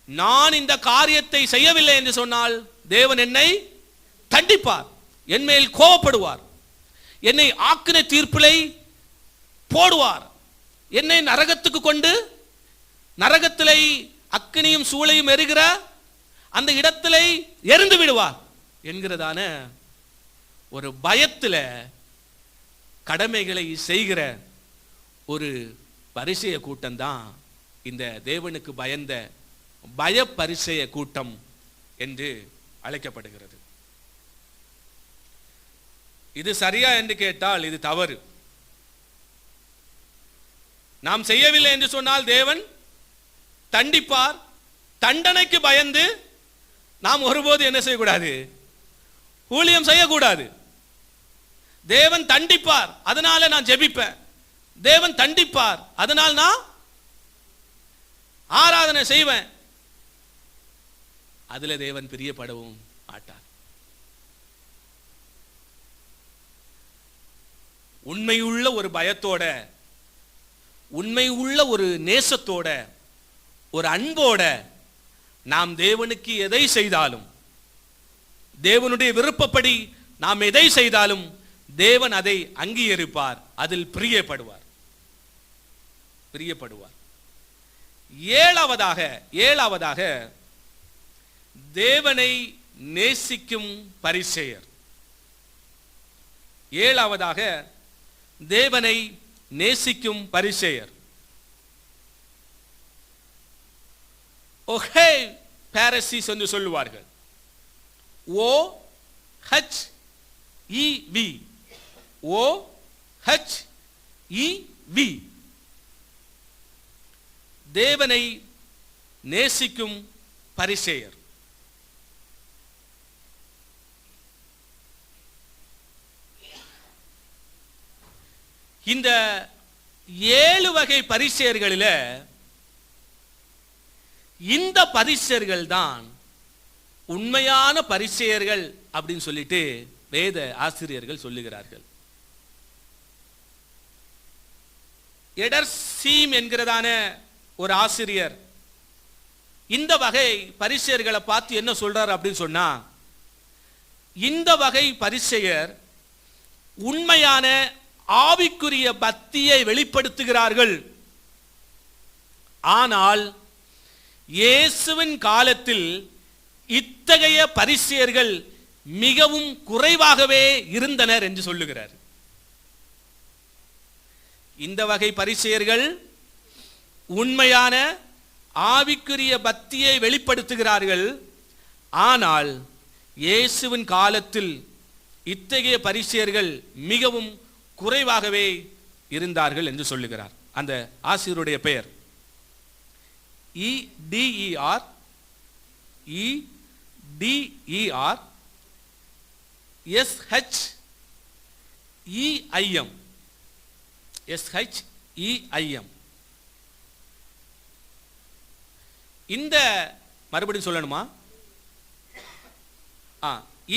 நான் இந்த காரியத்தை செய்யவில்லை என்று சொன்னால் தேவன் என்னை தண்டிப்பார், என் மேல் கோபப்படுவார், என்னை ஆக்கினை தீர்ப்பிலை போடுவார், என்னை நரகத்துக்கு கொண்டு நரகத்திலே அக்கினியும் சூளையும் எரிகிற அந்த இடத்திலே எரிந்து விடுவார் என்கிறதான ஒரு பயத்தில் கடமைகளை செய்கிற ஒரு பரிசேய கூட்டம் தான் இந்த தேவனுக்கு பயந்த பய பரிசேய கூட்டம் என்று அழைக்கப்படுகிறது. இது சரியா என்று கேட்டால் இது தவறு. நாம் செய்யவில்லை என்று சொன்னால் தேவன் தண்டிப்பார். தண்டனைக்கு பயந்து நாம் ஒருபோது என்ன செய்யக்கூடாது? ஊழியம் செய்யக்கூடாது. தேவன் தண்டிப்பார், அதனால நான் ஜெபிப்பேன். தேவன் தண்டிப்பார், அதனால் நான் ஆராதனை செய்வேன். அதுல தேவன் பிரியப்படவும் மாட்டார். உண்மையுள்ள ஒரு பயத்தோட, உண்மையுள்ள ஒரு நேசத்தோட, ஒரு அன்போட நாம் தேவனுக்கு எதை செய்தாலும், தேவனுடைய விருப்பப்படி நாம் எதை செய்தாலும் தேவன் அதை அங்கீகரிப்பார், அதில் பிரியப்படுவார். ஏழாவதாக தேவனை நேசிக்கும் பரிசேயர். ஏழாவதாக தேவனை நேசிக்கும் பரிசேயர். ஓஹே பாரசீஸ் என்று சொல்லுவார்கள். OHEV, OHEV, தேவனை நேசிக்கும் பரிசேயர். இந்த 7 வகை பரிசேயர்களில் இந்த பரிசேயர்கள் தான் உண்மையான பரிசேயர்கள் அப்படின்னு சொல்லிட்டு வேத ஆசிரியர்கள் சொல்லுகிறார்கள். எடர்சீம் என்கிறதான ஒரு ஆசிரியர் இந்த வகை பரிசேயர்களை பார்த்து என்ன சொல்றார் அப்படின்னு சொன்னா, இந்த வகை பரிசேயர் உண்மையான ஆவிக்குரிய பக்தியை வெளிப்படுத்துகிறார்கள். ஆனால் இயேசுவின் காலத்தில் இத்தகைய பரிசேயர்கள் மிகவும் குறைவாகவே இருந்தனர் என்று சொல்லுகிறார். இந்த வகை பரிசேயர்கள் உண்மையான ஆவிக்குரிய பக்தியை வெளிப்படுத்துகிறார்கள். ஆனால் இயேசுவின் காலத்தில் இத்தகைய பரிசேயர்கள் மிகவும் குறைவாகவே இருந்தார்கள் என்று சொல்லுகிறார். அந்த ஆசிரியருடைய பெயர் EDER SHEIM. இந்த மறுபடியும் சொல்லணுமா?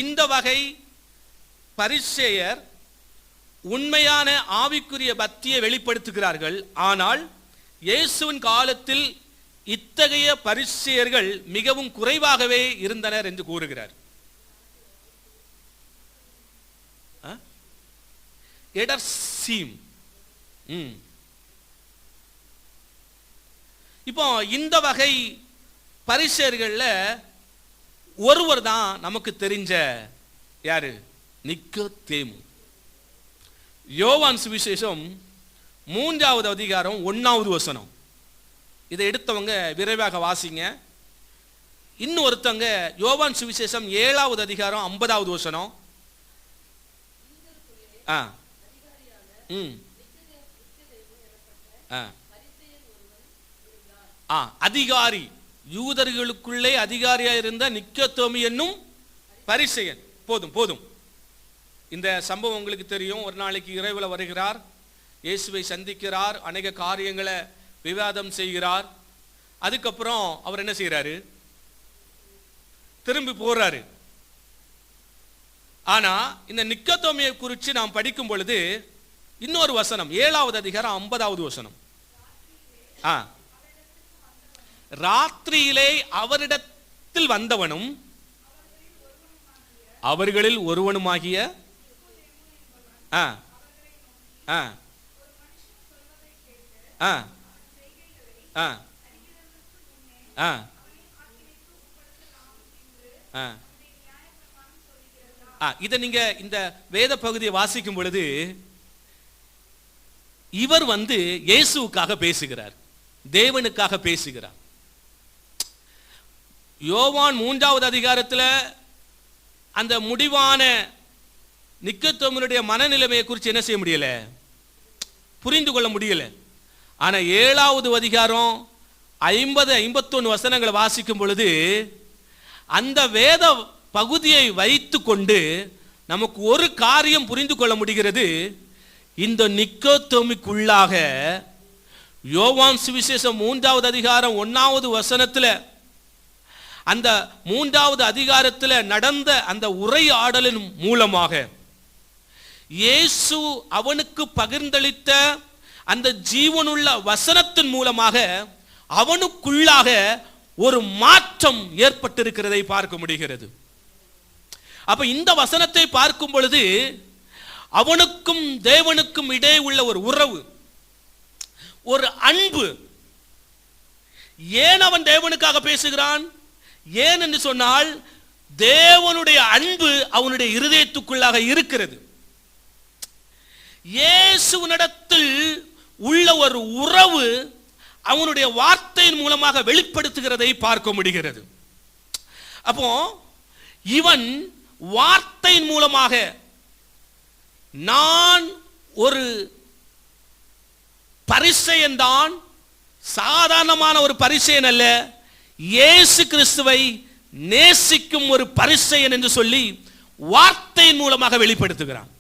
இந்த வகை பரிசேயர் உண்மையான ஆவிக்குரிய பக்தியை வெளிப்படுத்துகிறார்கள். ஆனால் இயேசுவின் காலத்தில் இத்தகைய பரிசேயர்கள் மிகவும் குறைவாகவே இருந்தனர் என்று கூறுகிறார். இப்போ இந்த வகை பரிசேயர்கள்ல ஒருவர் தான் நமக்கு தெரிஞ்ச யாரு? நிக்கோதேமு. யோவான் சுவிசேஷம் 3வது அதிகாரம் 1வது வசனம். இதை எடுத்தவங்க விரைவாக வாசிங்க. இன்னும் ஒருத்தவங்க யோவான் சுவிசேஷம் 7வது அதிகாரம் 50வது வசனம். அதிகாரி, யூதர்களுக்குள்ளே அதிகாரியா இருந்த நிக்கோதேமு என்னும் பரிசேயன். போதும் போதும். இந்த சம்பவம் உங்களுக்கு தெரியும். ஒரு நாளைக்கு இரவில் வருகிறார், இயேசுவை சந்திக்கிறார், அநேக காரியங்களை விவாதம் செய்கிறார். அதுக்கப்புறம் அவர் என்ன செய்யறாரு? திரும்பி போறாரு. ஆனா இந்த நிக்கோதேமுவை குறித்து நாம் படிக்கும் பொழுது இன்னொரு வசனம், 7வது அதிகாரம் 50வது வசனம். ராத்திரியிலே அவரிடத்தில் வந்தவனும் அவர்களில் ஒருவனுமாகிய இதை நீங்க இந்த வேத பகுதியை வாசிக்கும் பொழுது இவர் இயேசுவுக்காக பேசுகிறார், தேவனுக்காக பேசுகிறார். யோவான் 3வது அதிகாரத்தில் அந்த முடிவான நிக்கோதேமுடைய மனநிலைமையை குறித்து என்ன செய்ய முடியல, புரிந்து கொள்ள முடியல. ஆனா 7வது அதிகாரம் 50-51 வசனங்களை வாசிக்கும் பொழுது அந்த வேத பகுதியை வைத்து கொண்டு நமக்கு ஒரு காரியம் புரிந்து கொள்ள முடிகிறது. இந்த நிக்கோதேமுக்குள்ளாக யோவான் சுவிசேஷம் 3வது அதிகாரம் 1வது வசனத்தில் அந்த 3வது அதிகாரத்தில் நடந்த அந்த உரையாடலின் மூலமாக இயேசு அவனுக்கு பகிர்ந்தளித்த அந்த ஜீவனுள்ள வசனத்தின் மூலமாக அவனுக்குள்ளாக ஒரு மாற்றம் ஏற்பட்டிருக்கிறதை பார்க்க முடிகிறது. அப்ப இந்த வசனத்தை பார்க்கும் பொழுது அவனுக்கும் தேவனுக்கும் இடையே உள்ள ஒரு உறவு, ஒரு அன்பு. ஏன் அவன் தேவனுக்காக பேசுகிறான்? ஏன் என்று சொன்னால் தேவனுடைய அன்பு அவனுடைய இருதயத்துக்குள்ளாக இருக்கிறது. இயேசுவினிடத்தில் உள்ள ஒரு உறவு அவனுடைய வார்த்தையின் மூலமாக வெளிப்படுத்துகிறதை பார்க்க முடிகிறது. அப்போ இவன் வார்த்தையின் மூலமாக, நான் ஒரு பரிசேயன் தான், சாதாரணமான ஒரு பரிசேயன் அல்ல, இயேசு கிறிஸ்துவை நேசிக்கும் ஒரு பரிசேயன் என்று சொல்லி வார்த்தையின் மூலமாக வெளிப்படுத்துகிறான்.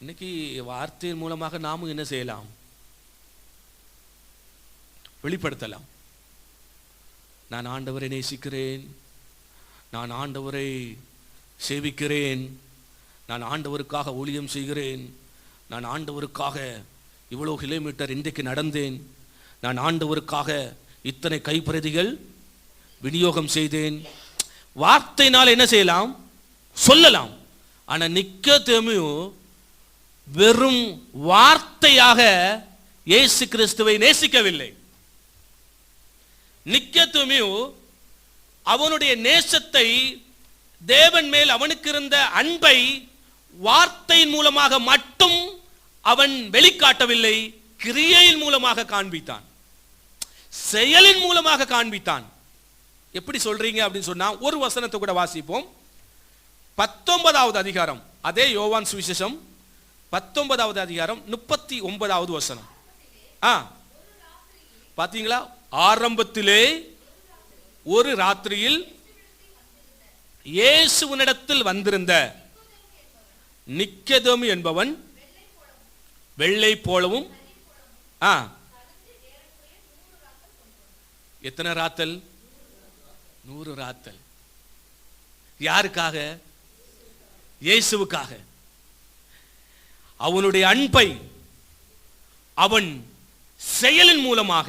இன்னைக்கு வார்த்தையின் மூலமாக நாமும் என்ன செய்யலாம்? வெளிப்படுத்தலாம். நான் ஆண்டவரை நேசிக்கிறேன், நான் ஆண்டவரை சேவிக்கிறேன், நான் ஆண்டவருக்காக ஊழியம் செய்கிறேன், நான் ஆண்டவருக்காக இவ்வளோ கிலோமீட்டர் இன்றைக்கு நடந்தேன், நான் ஆண்டவருக்காக இத்தனை கைப்பிரதிகள் விநியோகம் செய்தேன். வார்த்தையினால் என்ன செய்யலாம்? சொல்லலாம். ஆனா நிக்கோதேமு வெறும் வார்த்தையாக இயேசு கிறிஸ்துவை நேசிக்கவில்லை. நிக்கோதேமு அவனுடைய நேசத்தை, தேவன் மேல் அவனுக்கு இருந்த அன்பை வார்த்தையின் மூலமாக மட்டும் அவன் வெளிக்காட்டவில்லை, கிரியையின் மூலமாக காண்பித்தான், செயலின் மூலமாக காண்பித்தான். எப்படி சொல்றீங்க அப்படின்னு சொன்னா ஒரு வசனத்தை கூட வாசிப்போம். 19வது அதிகாரம், அதே யோவான் சுவிசேஷம் 19வது அதிகாரம் 39வது வசனம். பாத்தீங்களா? ஆரம்பத்திலே ஒரு ராத்திரியில் இயேசுவினிடத்தில் வந்திருந்த நிக்கோதேமு என்பவன் வெள்ளை போலவும் எத்தனை ராத்தல்? 100 ராத்தல். யாருக்காக? இயேசுவுக்காக. அவனுடைய அன்பை அவன் செயலின் மூலமாக,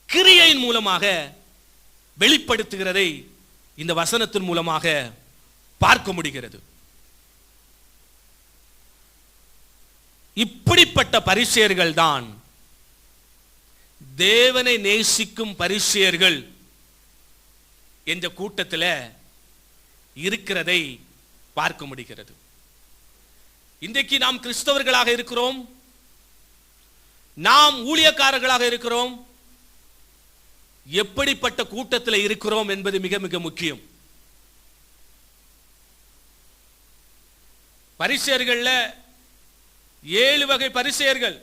கிரியையின் மூலமாக வெளிப்படுத்துகிறதை இந்த வசனத்தின் மூலமாக பார்க்க முடிகிறது. இப்படிப்பட்ட பரிசேயர்கள் தான் தேவனை நேசிக்கும் பரிசேயர்கள் என்ற கூட்டத்தில் இருக்கிறதை பார்க்க முடிகிறது. இன்றைக்கு நாம் கிறிஸ்தவர்களாக இருக்கிறோம், நாம் ஊழியக்காரர்களாக இருக்கிறோம். எப்படிப்பட்ட கூட்டத்தில் இருக்கிறோம் என்பது மிக மிக முக்கியம். பரிசேயர்கள்ல 7 வகை பரிசேயர்கள்.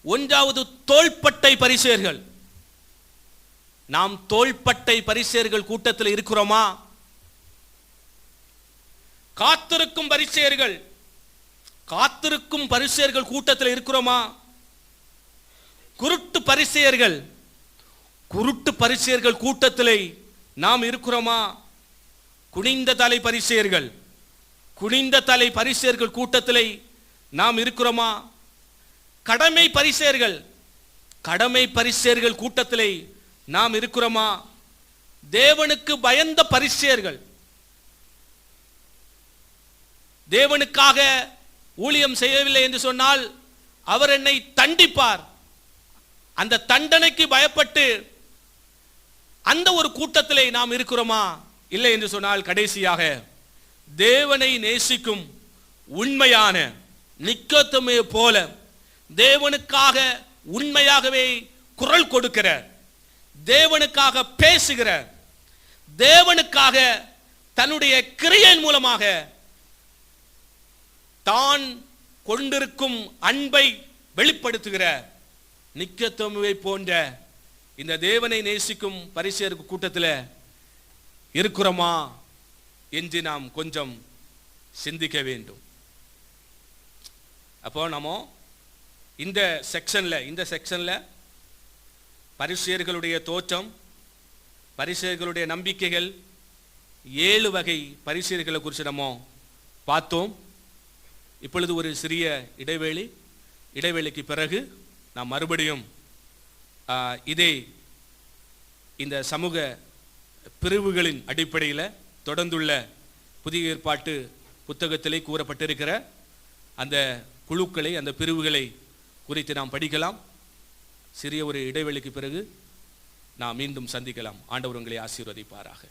ஒன்றாவது தோள்பட்டை பரிசேயர்கள். நாம் தோள்பட்டை பரிசேயர்கள் கூட்டத்தில் இருக்கிறோமா? காத்திருக்கும் பரிசேயர்கள், காத்திருக்கும் பரிசேயர்கள் கூட்டத்தில் இருக்கிறோமா? குருட்டு பரிசேயர்கள், குருட்டு பரிசேயர்கள் கூட்டத்தில் நாம் இருக்கிறோமா? குனிந்த தலை பரிசேயர்கள், குனிந்த தலை பரிசேயர்கள் கூட்டத்தில் நாம் இருக்கிறோமா? கடமை பரிசேயர்கள், கடமை பரிசேயர்கள் கூட்டத்தில் நாம் இருக்கிறோமா? தேவனுக்கு பயந்த பரிசேயர்கள், தேவனுக்காக ஊழியம் செய்யவில்லை என்று சொன்னால் அவர் என்னை தண்டிப்பார், அந்த தண்டனைக்கு பயப்பட்டு அந்த ஒரு கூட்டத்திலே நாம் இருக்கிறோமா? இல்லை என்று சொன்னால் கடைசியாக தேவனை நேசிக்கும் உண்மையான நிக்கோதேமை போல தேவனுக்காக உண்மையாகவே குரல் கொடுக்கிற, தேவனுக்காக பேசுகிற, தேவனுக்காக தன்னுடைய கிரியையின் மூலமாக தான் கொண்டிருக்கும் அன்பை வெளிப்படுத்துகிற நிக்கோதேமை போன்ற இந்த தேவனை நேசிக்கும் பரிசேயர் கூட்டத்தில் இருக்கிறோமா என்று நாம் கொஞ்சம் சிந்திக்க வேண்டும். அப்போ நம்ம இந்த செக்ஷன்ல பரிசேயர்களுடைய தோற்றம், பரிசேயர்களுடைய நம்பிக்கைகள், 7 வகை பரிசேயர்களை குறித்து நம்ம பார்த்தோம். இப்பொழுது ஒரு சிறிய இடைவேளைக்கு பிறகு நாம் மறுபடியும் இதே இந்த சமூக பிரிவுகளின் அடிப்படையில் தொடர்ந்துள்ள புதிய ஏற்பாட்டு புத்தகத்திலே கூறப்பட்டிருக்கிற அந்த குழுக்களை, அந்த பிரிவுகளை குறித்து நாம் படிக்கலாம். சிறிய ஒரு இடைவெளிக்கு பிறகு நாம் மீண்டும் சந்திக்கலாம். ஆண்டவர் உங்களை ஆசீர்வதிப்பாராக.